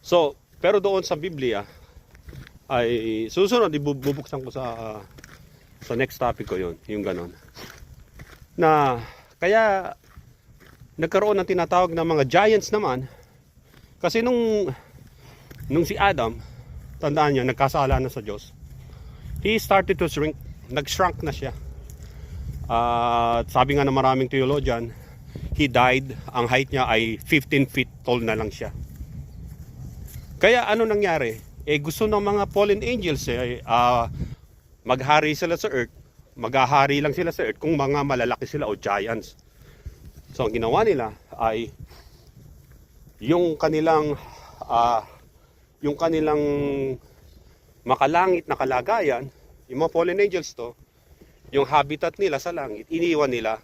So, pero doon sa Biblia ay susunod ibubuksan ko sa next topic ko yon, yung ganon. Na kaya nagkaroon ng tinatawag na mga giants naman kasi nung si Adam, tandaan niyo, nagkasala na sa Diyos. He started to shrink, nag-shrunk na siya. Sabi nga ng maraming theologian, he died, ang height niya ay 15 feet tall na lang siya. Kaya ano nangyari? Gusto ng mga fallen angels maghari sila sa earth, maghahari lang sila sa earth kung mga malalaki sila o giants. So ang ginawa nila ay yung kanilang makalangit na kalagayan, yung mga fallen angels to, yung habitat nila sa langit, iniwan nila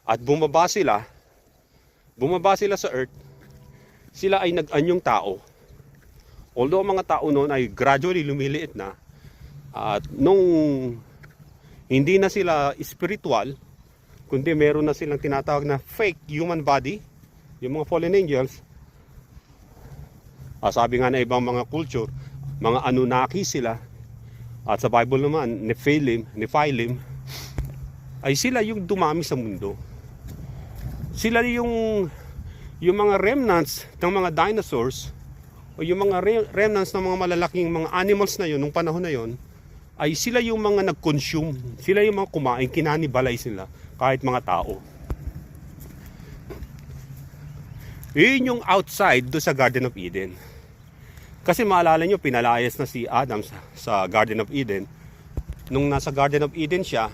at bumaba sila sa earth. Sila ay nag-anyong tao. Although ang mga tao noon ay gradually lumiliit na, at nung hindi na sila spiritual, kundi meron na silang tinatawag na fake human body, yung mga fallen angels, sabi nga na ibang mga culture, mga Anunnaki sila, at sa Bible naman, Nephilim, ay sila yung dumami sa mundo. Sila yung mga remnants ng mga dinosaurs, o yung mga remnants ng mga malalaking mga animals na yun, nung panahon na yun, ay sila yung mga nag-consume, sila yung mga kumain, kinanibalay sila, kahit mga tao. Yun yung outside do sa Garden of Eden. Kasi maalala nyo, pinalayas na si Adam sa Garden of Eden. Nung nasa Garden of Eden siya,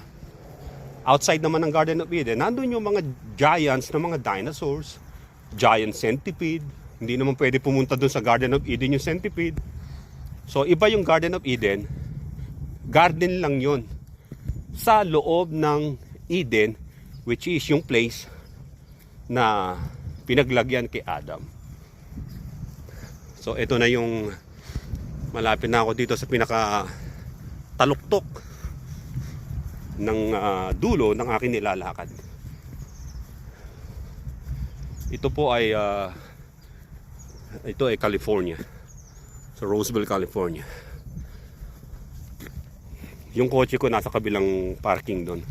outside naman ng Garden of Eden, nandun yung mga giants na mga dinosaurs, giant centipede. Hindi naman pwede pumunta dun sa Garden of Eden yung centipede. So iba yung Garden of Eden. Garden lang yun sa loob ng Eden, which is yung place na pinaglagyan kay Adam. So ito na yung malapit na ako dito sa pinaka taluktok ng dulo ng aking nilalakad. Ito po ay California. Sa Roseville, California. Yung kotse ko nasa kabilang parking doon.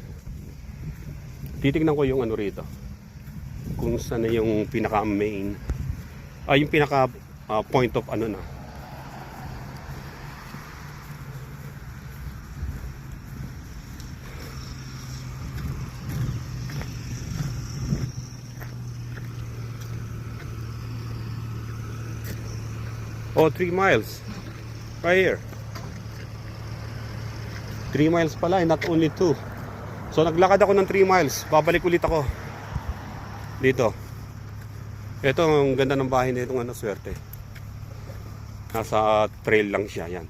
Titignan ko yung ano rito. Kung saan na yung pinaka main, yung pinaka point of ano na. Oh, 3 miles. Right here. 3 miles pala, not only 2. So naglakad ako ng 3 miles. Babalik ulit ako dito. Ito ang ganda ng bahay na itong ano, swerte. Nasa trail lang siya, yan.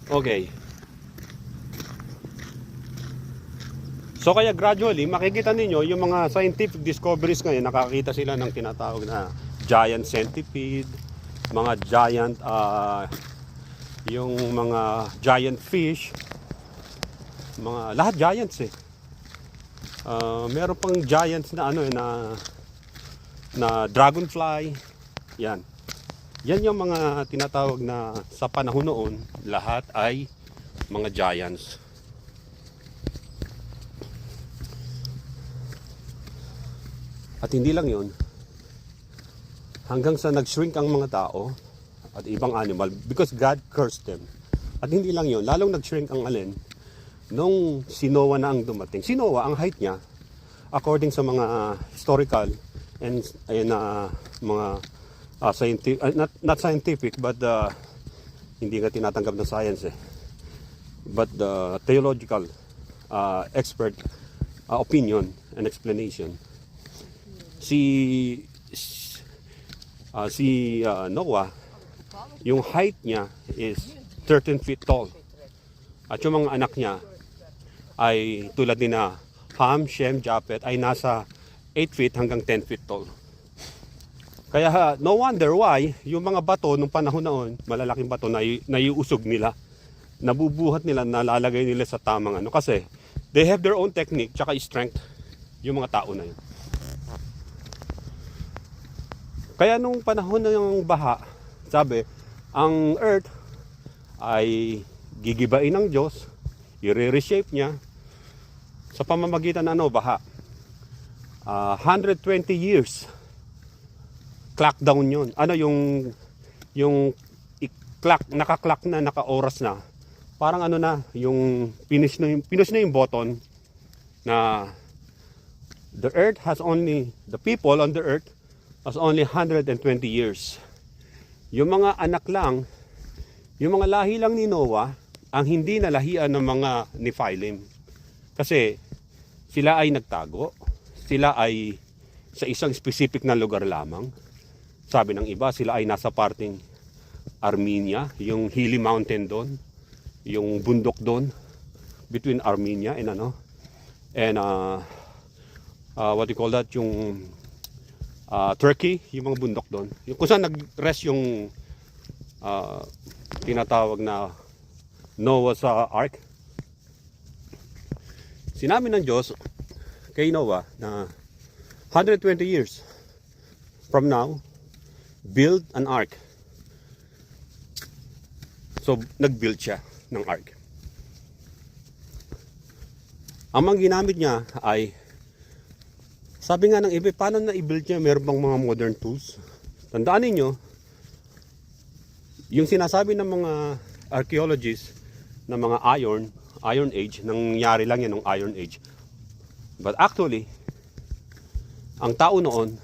Okay. So kaya gradually makikita ninyo yung mga scientific discoveries ngayon, nakakita sila ng tinatawag na giant centipede, mga giant yung mga giant fish, mga lahat giants eh. Meron pang giants na ano na dragonfly. Yan. Yan yung mga tinatawag na sa panahon noon, lahat ay mga giants. At hindi lang yun, hanggang sa nag-shrink ang mga tao at ibang animal because God cursed them. At hindi lang yun, lalong nag-shrink ang alin nung si Noah na ang dumating. Si Noah, ang height niya, according sa mga historical and mga scientific, not scientific, but hindi nga tinatanggap ng science eh. But the theological expert opinion and explanation. Si Noah, yung height niya is 13 feet tall. At yung mga anak niya ay tulad ni na Ham, Shem, Japhet ay nasa 8 feet hanggang 10 feet tall. Kaya no wonder why yung mga bato nung panahon noon, malalaking bato na naiusog nila, nabubuhat nila, nalalagay nila sa tamang ano. Kasi they have their own technique tsaka strength yung mga tao na yun. Kaya nung panahon ng baha, sabi, ang earth ay gigibain ng Diyos, i-reshape niya sa pamamagitan ng baha. 120 years clock down yun. Ano yung clock, naka-clock na, naka-oras na. Parang ano na, yung finish na yung button na the people on the earth has only 120 years. Yung mga anak lang, yung mga lahi lang ni Noah, ang hindi nalahian ng mga Nephilim. Kasi sila ay nagtago, sila ay sa isang specific na lugar lamang. Sabi ng iba, sila ay nasa parting Armenia, yung hilly mountain doon, yung bundok doon, between Armenia and what you call that, yung Turkey, yung mga bundok doon. Yung kung saan nag-rest yung tinatawag na Noah's Ark. Sinabi ng Diyos kay Noah na 120 years from now, build an ark. So, nag-build siya ng ark. Ang mga ginamit niya ay, sabi nga ng iba, paano na i-build niya? Meron bang mga modern tools? Tandaan ninyo, yung sinasabi ng mga archaeologists na mga Iron Age, nangyari lang yan ng Iron Age. But actually, ang tao noon,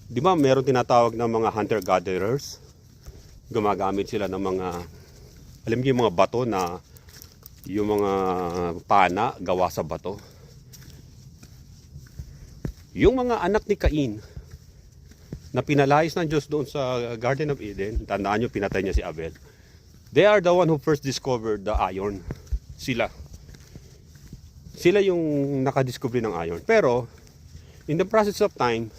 di ba meron tinatawag ng mga hunter-gatherers? Gumagamit sila ng mga, alam niyo yung mga bato na, yung mga pana gawa sa bato. Yung mga anak ni Cain na pinalayas ng Diyos doon sa Garden of Eden, tandaan nyo, pinatay niya si Abel. They are the one who first discovered the iron. Sila yung nakadiscover ng iron. Pero in the process of time,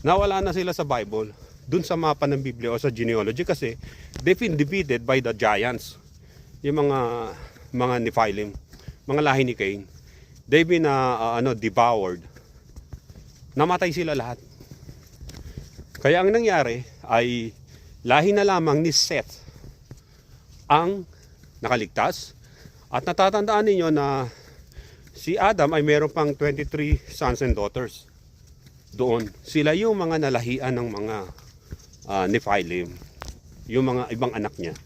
Nawala na sila sa Bible, dun sa mapa ng Biblia o sa genealogy kasi they've been defeated by the giants. Yung mga Nephilim, mga lahi ni Cain. They've been devoured. Namatay sila lahat. Kaya ang nangyari ay lahi na lamang ni Seth ang nakaligtas. At natatandaan ninyo na si Adam ay meron pang 23 sons and daughters doon. Sila yung mga nalahian ng mga Nephilim, yung mga ibang anak niya.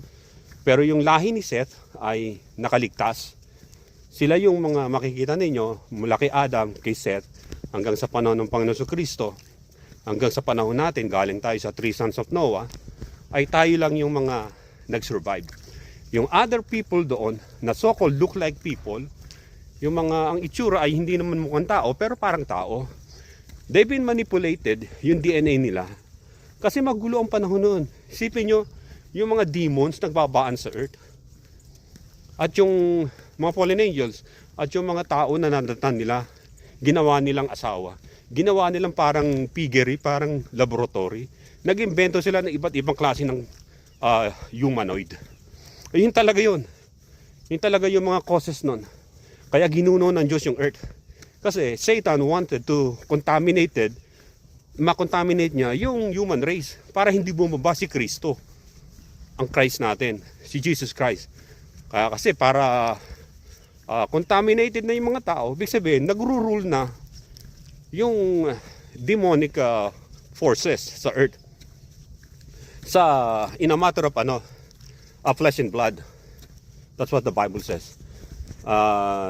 Pero yung lahi ni Seth ay nakaligtas. Sila yung mga makikita ninyo mula kay Adam, kay Seth, hanggang sa panahon ng Panginoon Kristo, hanggang sa panahon natin, galing tayo sa 3 sons of Noah, ay tayo lang yung mga nag-survive. Yung other people doon, na so-called look-like people, yung mga ang itsura ay hindi naman mukhang tao, pero parang tao. They've been manipulated, yung DNA nila. Kasi magulo ang panahon noon. Isipin nyo, yung mga demons nagbabaan sa earth. At yung mga fallen angels, at yung mga tao na nadatan nila, ginawa nilang asawa. Ginawa nilang parang piggery, parang laboratory. Nag-invento sila ng iba't ibang klase ng humanoid. Yun talaga yun. Yun talaga yung mga causes nun. Kaya ginuno ng Diyos yung earth. Kasi Satan wanted to makontaminate niya yung human race para hindi bumaba si Kristo. Ang Christ natin, si Jesus Christ. Kaya kasi para contaminated na yung mga tao, ibig sabihin, nagro-rule na yung demonic forces sa earth. In a matter of flesh and blood. That's what the Bible says.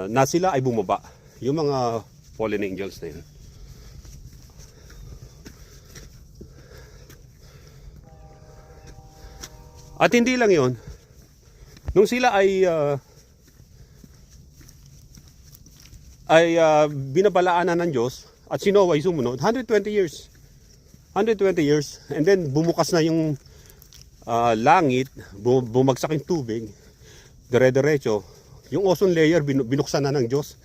Na sila ay bumaba. Yung mga fallen angels na yun. At hindi lang yun. Nung sila ay binabalaanan ng Diyos at si Noah ay sumunod, 120 years. 120 years. And then bumukas na yung langit, bumagsak yung tubig, dire-diretso, yung ozone layer binuksan na ng Diyos.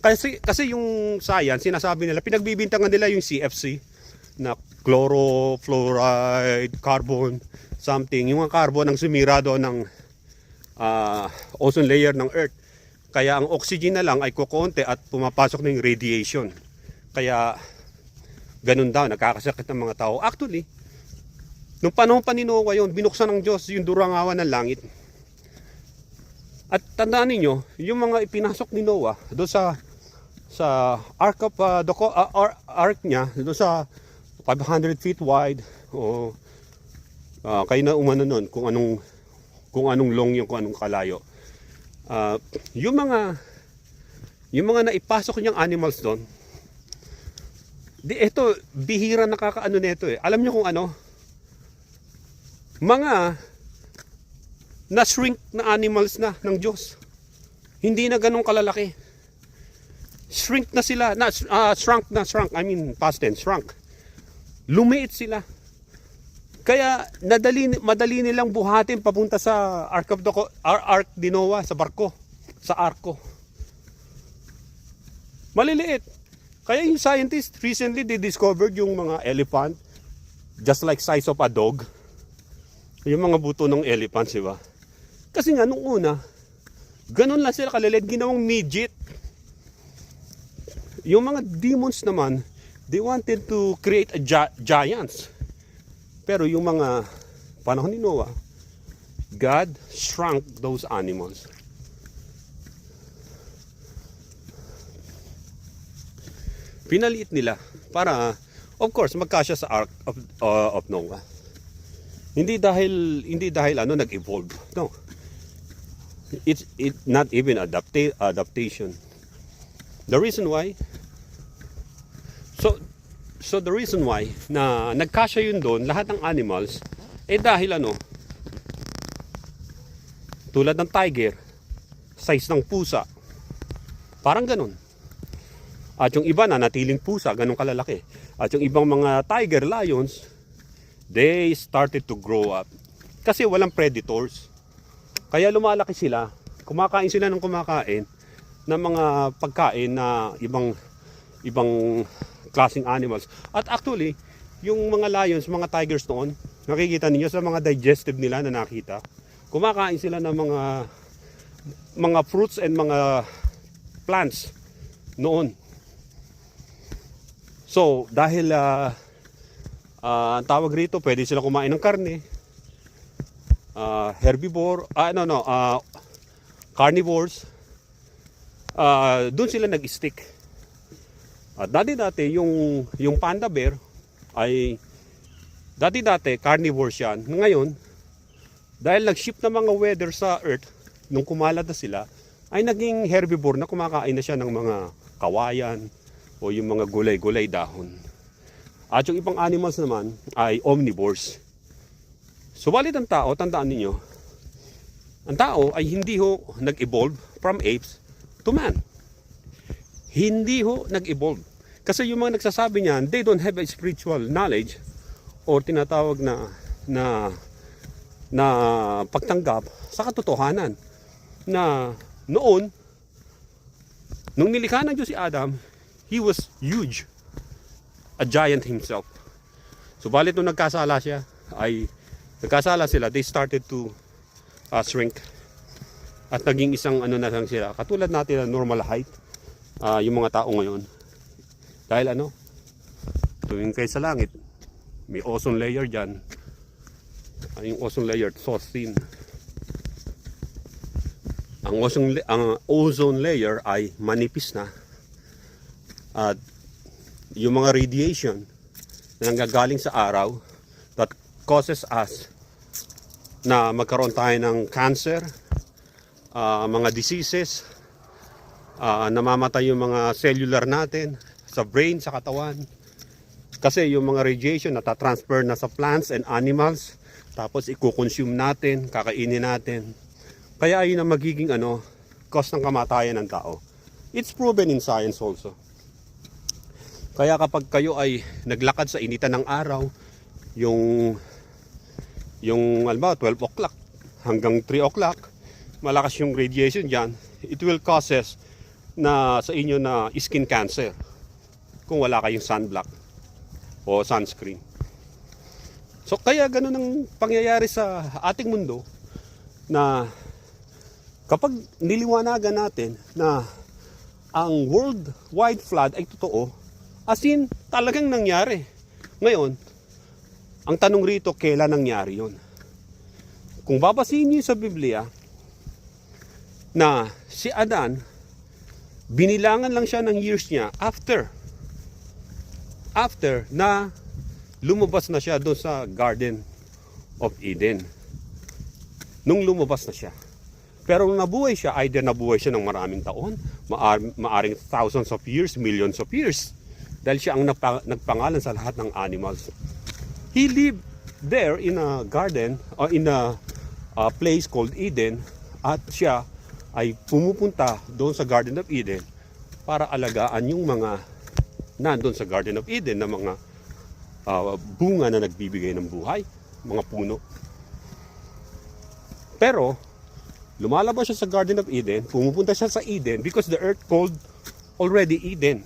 Kasi yung science, sinasabi nila, pinagbibintangan nila yung CFC na chlorofluoride, carbon, something. Yung carbon ang sumira doon ng ozone layer ng Earth. Kaya ang oxygen na lang ay kukonti at pumapasok na yung radiation. Kaya ganun daw, nagkakasakit ng mga tao. Actually, nung panahon pa ni Noah yun, binuksan ng Diyos yung durangawan ng langit. At tandaan ninyo, yung mga ipinasok ni Noah doon sa ark of ark niya, doon sa 500 feet wide, o kayo na umano nun kung anong long yung kung anong kalayo. Yung mga naipasok niyang animals doon, ito bihira nakakaano nito eh. Alam niyo kung ano? Mga na-shrink na animals na ng Diyos. Hindi na ganun kalalaki. Shrink na sila. Shrunk. I mean, past tense, shrunk. Lumiit sila. Kaya madali nilang buhatin papunta sa Ark ni Noah, sa barko. Sa arko. Maliliit. Kaya yung scientists, recently they discovered yung mga elephant, just like size of a dog. Yung mga buto ng elephant, diba? Kasi nga, nung una, ganun lang sila kalilit, ginawang midget. Yung mga demons naman, they wanted to create a giants. Pero yung mga panahon ni Noah, God shrunk those animals. Pinaliit nila para, of course, magkasya sa Ark of Noah. Hindi dahil nag-evolve. No. It's not even adaptation. The reason why, so the reason why na nagkasya yun doon, lahat ng animals, dahil tulad ng tiger, size ng pusa, parang ganun. At yung iba na natiling pusa, ganun kalalaki. At yung ibang mga tiger, lions, they started to grow up. Kasi walang predators. Kaya lumalaki sila, kumakain sila ng kumakain ng mga pagkain na ibang klaseng animals. At actually, yung mga lions, mga tigers noon, nakikita ninyo sa mga digestive nila na nakita, kumakain sila ng mga fruits and mga plants noon. So, dahil ang tawag rito, pwede sila kumain ng karne, herbivore, carnivores, doon sila nag-stick. At dati yung panda bear ay dati carnivores yan. Ngayon, dahil nag-shift na mga weather sa earth, nung kumalat na sila, ay naging herbivore na, kumakain na siya ng mga kawayan o yung mga gulay-gulay dahon. At yung ibang animals naman ay omnivores. Subalit ang tao, tandaan ninyo, ang tao ay hindi ho nag-evolve from apes to man. Hindi ho nag-evolve. Kasi yung mga nagsasabi niyan, they don't have a spiritual knowledge or tinatawag na pagtanggap sa katotohanan na noon, nung nilikha ng Diyos si Adam, he was huge, a giant himself. Subalit nung nagkasala sila, they started to shrink at naging isang na lang sila, katulad natin na normal height, yung mga tao ngayon. Dahil tuwing kayo sa langit, may ozone layer dyan. Yung ozone layer, so thin. Ang ozone layer ay manipis na. At yung mga radiation na nanggagaling sa araw that causes us na magkaroon tayo ng cancer, mga diseases, namamatay yung mga cellular natin sa brain, sa katawan. Kasi yung mga radiation natatransfer na sa plants and animals, tapos i-consume natin, kakainin natin. Kaya yun ang magiging cause ng kamatayan ng tao. It's proven in science also. Kaya kapag kayo ay naglakad sa initan ng araw, yung 12 o'clock hanggang 3 o'clock, malakas yung radiation dyan, it will causes na sa inyo na skin cancer kung wala kayong sunblock o sunscreen. So kaya ganun ang pangyayari sa ating mundo, na kapag niliwanagan natin na ang worldwide flood ay totoo, as in talagang nangyari. Ngayon, ang tanong rito, kailan nangyari yun? Kung babasahin niyo sa Biblia na si Adan, binilangan lang siya ng years niya after na lumabas na siya doon sa Garden of Eden. Nung lumabas na siya. Pero nung nabuhay siya, either nabuhay siya ng maraming taon, maaring thousands of years, millions of years. Dahil siya ang nagpangalan sa lahat ng animals. He lived there in a garden, or in a place called Eden, at siya ay pumupunta doon sa Garden of Eden para alagaan yung mga nandun sa Garden of Eden na mga bunga na nagbibigay ng buhay, mga puno. Pero lumalabas siya sa Garden of Eden, pumupunta siya sa Eden because the earth called already Eden.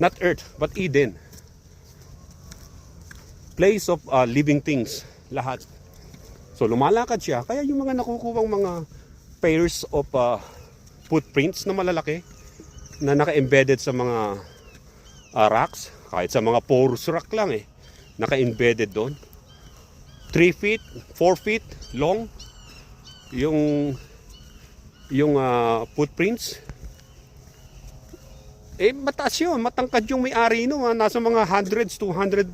Not earth, but Eden. Place of living things, lahat. So lumalakad siya, kaya yung mga nakukuwang mga pairs of footprints na malalaki na naka-embedded sa mga rocks, kahit sa mga porous rock lang naka-embedded doon. 3 feet, 4 feet long yung footprints. Mataas yun, matangkad yung may-ari nasa mga hundreds to 100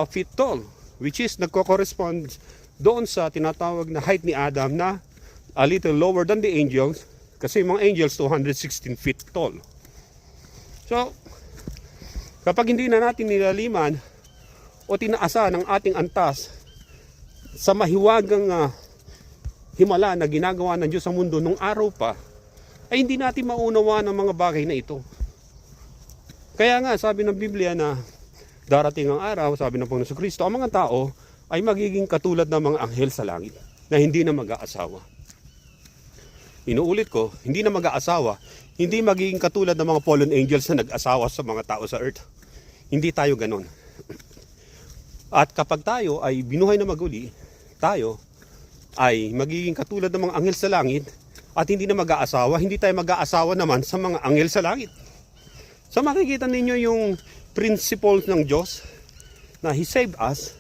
feet tall, which is nagko-correspond doon sa tinatawag na height ni Adam na a little lower than the angels, kasi mga angels 216 feet tall. So kapag hindi na natin nilaliman o tinaasa ng ating antas sa mahiwagang himala na ginagawa ng Diyos sa mundo nung araw pa, ay hindi natin maunawaan ang mga bagay na ito. Kaya nga sabi ng Biblia na darating ang araw, sabi ng Panginoon Kristo, ang mga tao ay magiging katulad ng mga anghel sa langit na hindi na mag-aasawa. Inuulit ko, hindi na mag-aasawa, hindi magiging katulad ng mga fallen angels na nag-asawa sa mga tao sa earth. Hindi tayo ganon. At kapag tayo ay binuhay na maguli, tayo ay magiging katulad ng mga anghel sa langit at hindi na mag-aasawa. Hindi tayo mag-aasawa naman sa mga anghel sa langit. So makikita ninyo yung principles ng Diyos na He saved us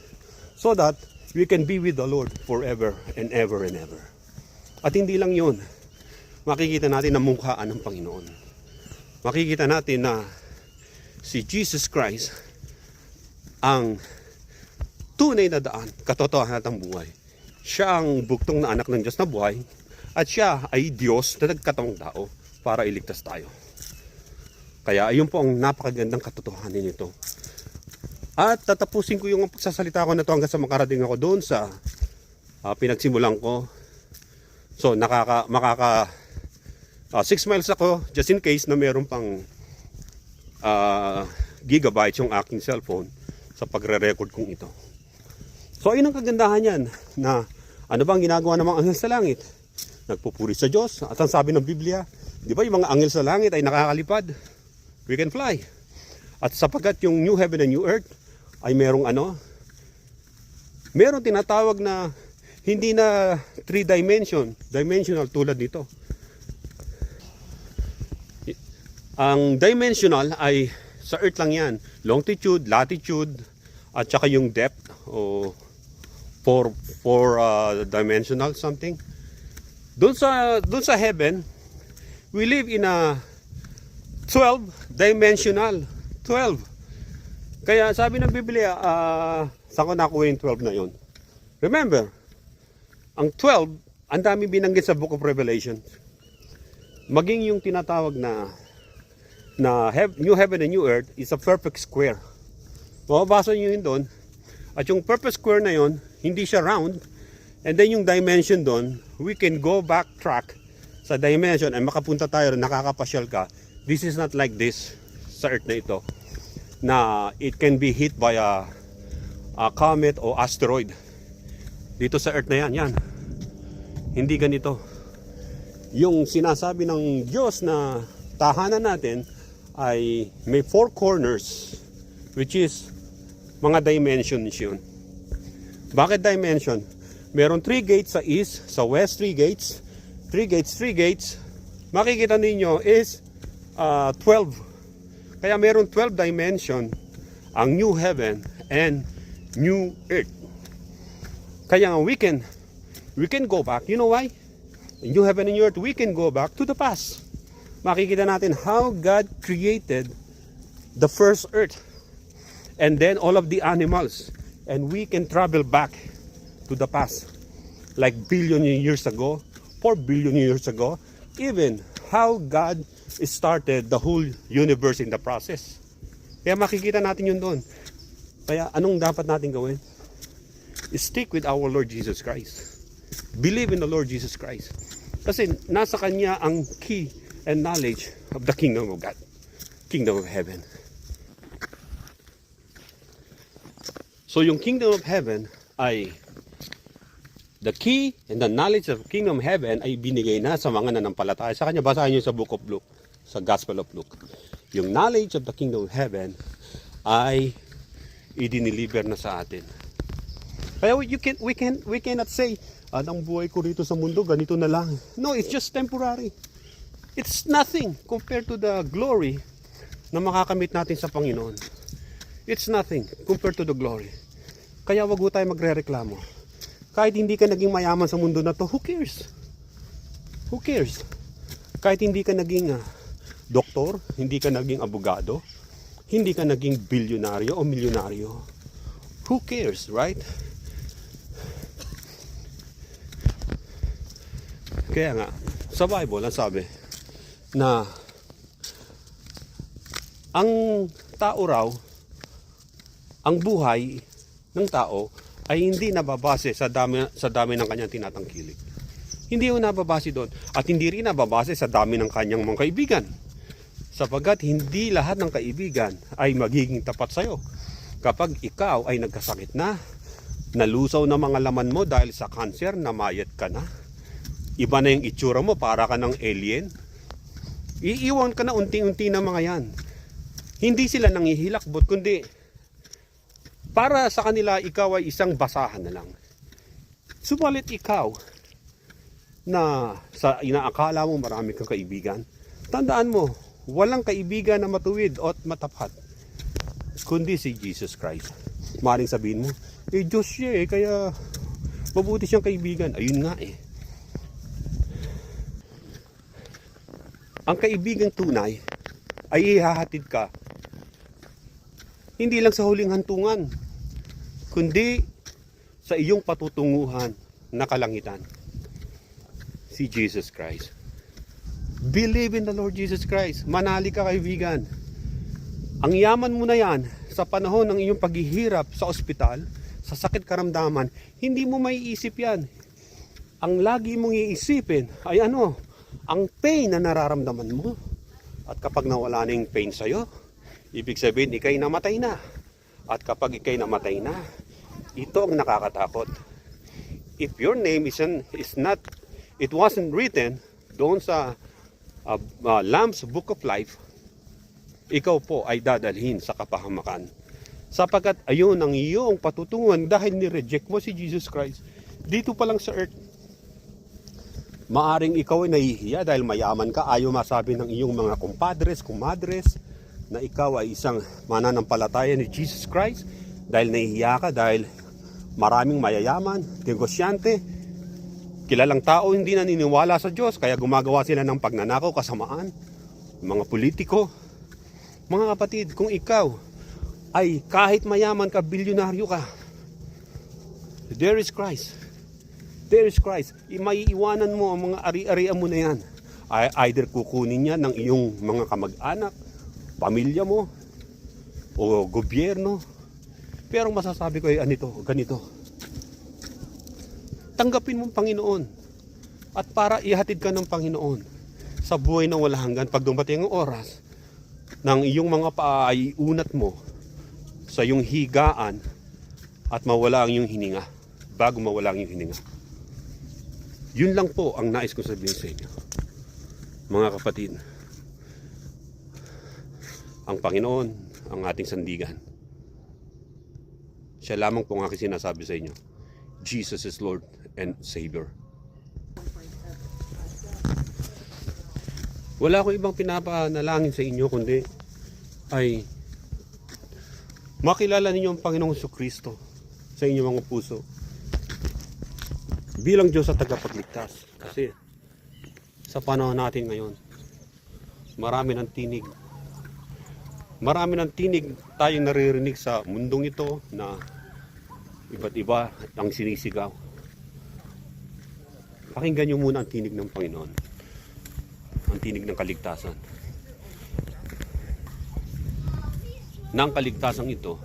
so that we can be with the Lord forever and ever and ever. At hindi lang yun, makikita natin ang mukhaan ng Panginoon. Makikita natin na si Jesus Christ ang tunay na daan, katotohanan ng buhay. Siya ang buktong na anak ng Diyos na buhay at siya ay Diyos na nagkatawang tao para iligtas tayo. Kaya ayun po ang napakagandang katotohanan nito. At tatapusin ko yung pagsasalita ko na ito hanggang sa makarating ako doon sa pinagsimulan ko. So 6 miles ako just in case na meron pang gigabytes yung aking cellphone sa pagre-record kong ito. So ayun ang kagandahan yan na ano bang ginagawa ng mga anghel sa langit? Nagpupuri sa Diyos. At ang sabi ng Biblia, di ba yung mga anghel sa langit ay nakakalipad? We can fly. At sapagkat yung new heaven and new earth ay merong merong tinatawag na hindi na 3-dimensional tulad nito. Ang dimensional ay sa earth lang yan. Longitude, latitude, at saka yung depth o 4 dimensional something. Doon sa heaven, we live in a 12-dimensional. 12. Kaya sabi ng Biblia, saan ko nakuha yung 12 na yon? Remember, ang 12, ang dami binanggit sa Book of Revelation. Maging yung tinatawag na new heaven and new earth is a perfect square. Mababasa nyo yun doon. At yung perfect square na yon, hindi siya round. And then yung dimension doon, we can go backtrack sa dimension and makapunta tayo, nakakapasyal ka. This is not like this sa earth na ito, na it can be hit by a comet o asteroid. Dito sa earth na yan. Hindi ganito. Yung sinasabi ng Diyos na tahanan natin ay may 4 corners, which is mga dimensions yun. Bakit dimension? Meron 3 gates sa east, sa west 3 gates, 3 gates. Makikita ninyo is 12. Kaya meron 12 dimension ang new heaven and new earth. Kaya we can go back. You know why? In new heaven and new earth, we can go back to the past. Makikita natin how God created the first earth and then all of the animals. And we can travel back to the past, like billion years ago, 4 billion years ago, even how God started the whole universe in the process. Kaya makikita natin yun doon. Kaya anong dapat natin gawin? Stick with our Lord Jesus Christ. Believe in the Lord Jesus Christ. Kasi nasa Kanya ang key and knowledge of the kingdom of God, kingdom of heaven. So yung kingdom of heaven ay the key and the knowledge of kingdom of heaven ay binigay na sa mga nanampalataya sa Kanya. Basahin nyo sa Book of Luke, sa Gospel of Luke. Yung knowledge of the kingdom of heaven ay i-deliver na sa atin. Kaya we cannot say, ang buhay ko rito sa mundo, ganito na lang. No, it's just temporary. It's nothing compared to the glory na makakamit natin sa Panginoon. It's nothing compared to the glory. Kaya wag tayo magrereklamo. Kahit hindi ka naging mayaman sa mundo na to, who cares? Who cares? Kahit hindi ka naging doktor, hindi ka naging abogado, hindi ka naging bilyonaryo o milyonaryo, who cares, right? Kaya nga, sa Bible, ang sabi na ang tao raw, ang buhay ng tao ay hindi nababase sa dami ng kanyang tinatangkilik. Hindi yung nababase doon. At hindi rin nababase sa dami ng kanyang mga kaibigan. Sapagkat hindi lahat ng kaibigan ay magiging tapat sa'yo. Kapag ikaw ay nagkasakit na, nalusaw na mga laman mo dahil sa cancer, namayat ka na, iba na yung itsura mo, para ka ng alien, iiwan ka na unti-unti na mga yan. Hindi sila nangihilakbot, kundi para sa kanila ikaw ay isang basahan na lang. Subalit ikaw na sa inaakala mo marami kang kaibigan, tandaan mo, walang kaibigan na matuwid at matapat kundi si Jesus Christ. Maring sabihin mo, Diyos siya kaya mabuti siyang kaibigan. Ayun nga Ang kaibigang tunay ay ihahatid ka hindi lang sa huling hantungan, kundi sa iyong patutunguhan na kalangitan. Si Jesus Christ. Believe in the Lord Jesus Christ. Manali ka, kaibigan. Ang yaman mo na yan sa panahon ng iyong paghihirap sa ospital, sa sakit karamdaman, hindi mo maiisip yan. Ang lagi mong iisipin ay ang pain na nararamdaman mo. At kapag nawala na yung pain sa'yo, ibig sabihin ikay namatay na. At kapag ikay namatay na, ito ang nakakatakot. If your name it wasn't written doon sa Lamb's Book of Life, ikaw po ay dadalhin sa kapahamakan. Sapagkat ayun ang iyong patutunguhan dahil ni-reject mo si Jesus Christ dito pa lang sa earth. Maaring ikaw ay nahihiya dahil mayaman ka, ayaw masabi ng iyong mga kumpadres, kumadres na ikaw ay isang mananampalataya ni Jesus Christ dahil nahihiya ka, dahil maraming mayayaman, negosyante, kilalang tao hindi naniniwala sa Diyos kaya gumagawa sila ng pagnanakaw, kasamaan, mga politiko. Mga kapatid, kung ikaw ay kahit mayaman ka, bilyonaryo ka, there is Christ. There is Christ. Maiiwanan mo ang mga ari-arian mo na yan. Either kukunin niya ng iyong mga kamag-anak, pamilya mo, o gobyerno. Pero masasabi ko ay ganito. Tanggapin mo ang Panginoon. At para ihatid ka ng Panginoon sa buhay na wala hanggan, pag dumating ang oras ng iyong mga paa ay iunat mo sa iyong higaan at mawala ang iyong hininga. Bago mawala ang iyong hininga. Yun lang po ang nais kong sabihin sa inyo. Mga kapatid, ang Panginoon ang ating sandigan. Siya lamang po ang aking sinasabi sa inyo. Jesus is Lord and Savior. Wala akong ibang pinapanalangin sa inyo kundi ay makilala ninyo ang Panginoong Jesucristo sa inyong mga puso bilang Diyos at tagapagligtas. Kasi sa panahon natin ngayon, marami ng tinig tayong naririnig sa mundong ito na iba't iba ang sinisigaw. Pakinggan nyo muna ang tinig ng Panginoon, ang tinig ng kaligtasan. Nang kaligtasan ito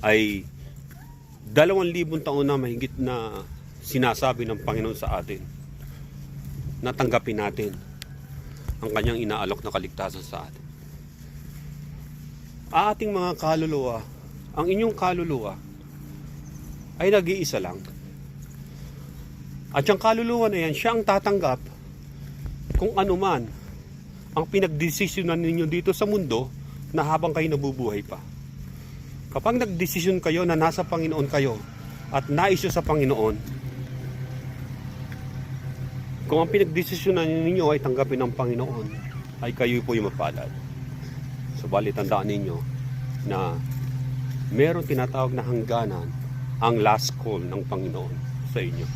ay 2,000 taon na mahigit na sinasabi ng Panginoon sa atin. Natanggapin natin ang kanyang inaalok na kaligtasan sa atin. Ating mga kaluluwa, ang inyong kaluluwa ay nag-iisa lang. At yung kaluluwa na yan, siya ang tatanggap kung ano man ang pinagdesisyonan ninyo dito sa mundo na habang kayo nabubuhay pa. Kapag nagdesisyon kayo na nasa Panginoon kayo at nais nyo sa Panginoon, kung ang pinagdesisyonan ninyo ay tanggapin ng Panginoon, ay kayo po yung mapalad. Subalit tandaan ninyo na meron tinatawag na hangganan, ang last call ng Panginoon sa inyo.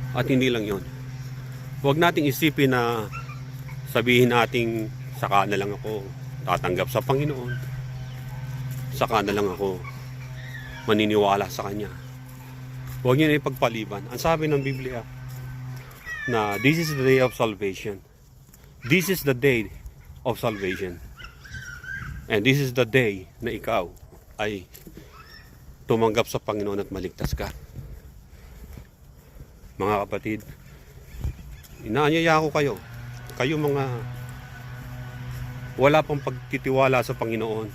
At hindi lang yon. Huwag nating isipin na sabihin nating saka na lang ako tatanggap sa Panginoon. Saka na lang ako maniniwala sa Kanya. Huwag niyo na ipagpaliban. Ang sabi ng Biblia na this is the day of salvation. This is the day of salvation. And this is the day na ikaw ay tumanggap sa Panginoon at maligtas ka. Mga kapatid, inaanyaya ko kayo. Kayo mga wala pang pagtitiwala sa Panginoon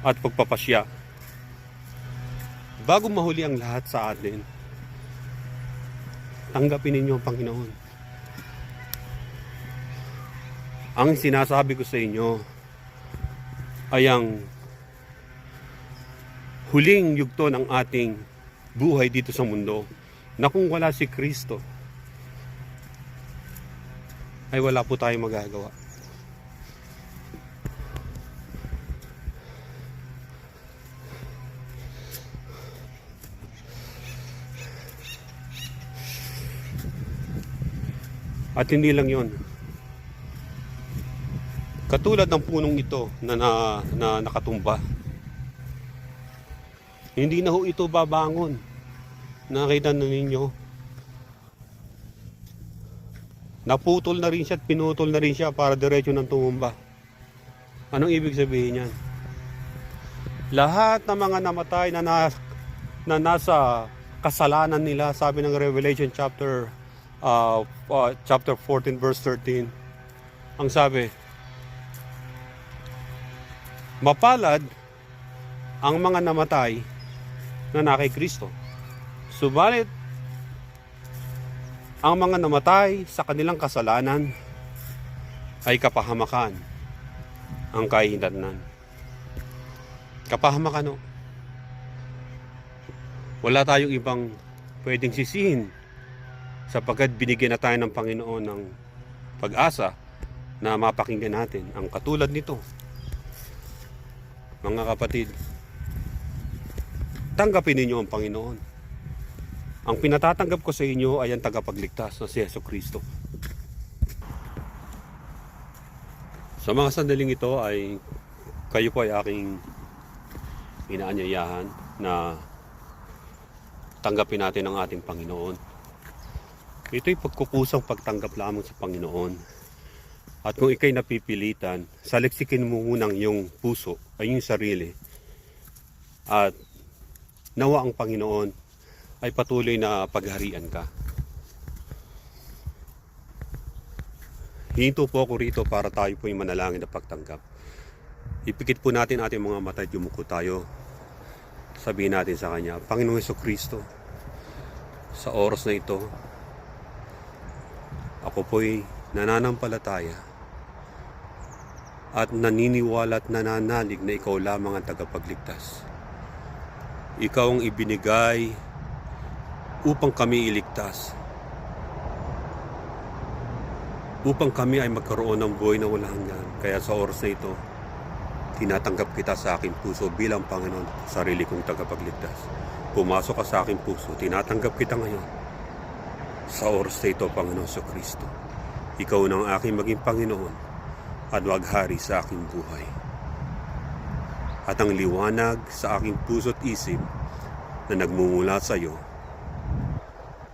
at pagpapasya. bago mahuli ang lahat sa atin, tanggapin ninyo ang Panginoon. Ang sinasabi ko sa inyo ay ang huling yugto ng ating buhay dito sa mundo, na kung wala si Kristo ay wala po tayong magagawa. At hindi lang yon. Katulad ng punong ito na nakatumba, hindi na ho ito babangon. Nakita na ninyo, naputol na rin siya at pinutol na rin siya para diretso ng tumumba. Anong ibig sabihin yan? Lahat ng mga namatay na nasa kasalanan nila, sabi ng Revelation chapter 14 verse 13, ang sabi, mapalad ang mga namatay na kay Kristo. Subalit, ang mga namatay sa kanilang kasalanan ay kapahamakan ang kahinatnan. Kapahamakan, no? Wala tayong ibang pwedeng sisihin sapagkat binigyan na tayo ng Panginoon ng pag-asa na mapakinggan natin ang katulad nito. Mga kapatid, tanggapin ninyo ang Panginoon. Ang pinatatanggap ko sa inyo ay ang tagapagligtas na si Jesucristo. Sa mga sandaling ito ay kayo po ay aking inaanyayahan na tanggapin natin ang ating Panginoon. Ito'y pagkukusang pagtanggap lamang sa Panginoon. At kung ikay napipilitan, saliksikin mo munang yung puso ay yung sarili. At nawa ang Panginoon ay patuloy na pagharian ka. Hinto po ako rito para tayo po yung manalangin na pagtanggap. Ipikit po natin ating mga mata at yumuko tayo. Sabihin natin sa Kanya, Panginoong Jesucristo, sa oras na ito, ako po'y nananampalataya at naniniwala at nananalig na Ikaw lamang ang tagapagligtas. Ikaw ang ibinigay upang kami iligtas, upang kami ay magkaroon ng buhay na walang hanggan. Kaya sa oras na ito, tinatanggap kita sa aking puso bilang Panginoon, sarili kong tagapagligtas. Pumasok ka sa aking puso, tinatanggap kita ngayon. Sa oras na ito, Panginoon Jesucristo, Ikaw nang aking maging Panginoon at waghari sa aking buhay. At ang liwanag sa aking puso at isip na nagmumula sa iyo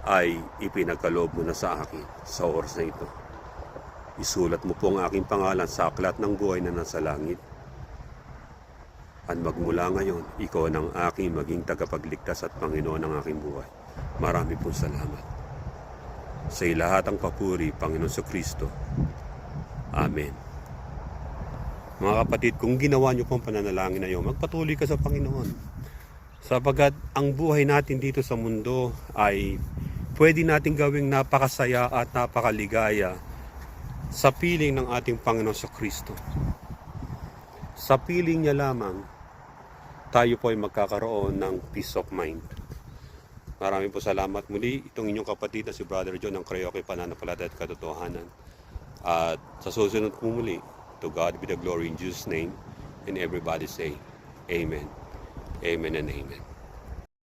ay ipinagkaloob mo na sa akin sa oras na ito. Isulat mo po ang aking pangalan sa aklat ng buhay na nasa langit. At magmula ngayon, Ikaw ang aking maging tagapagligtas at Panginoon ng aking buhay. Marami pong salamat. Sa lahat ang papuri, Panginoon Jesucristo. Amen. Mga kapatid, kung ginawa niyo pong pananalangin na yun, magpatuloy ka sa Panginoon. Sapagkat ang buhay natin dito sa mundo ay pwede natin gawing napakasaya at napakaligaya sa piling ng ating Panginoon Jesucristo. Sa piling niya lamang, tayo po ay magkakaroon ng peace of mind. Maraming po salamat muli. Itong inyong kapatid na si Brother John ng Creoke Pananampalataya at Katotohanan. At sa susunod po muli, to God be the glory in Jesus' name. And everybody say, Amen. Amen and Amen.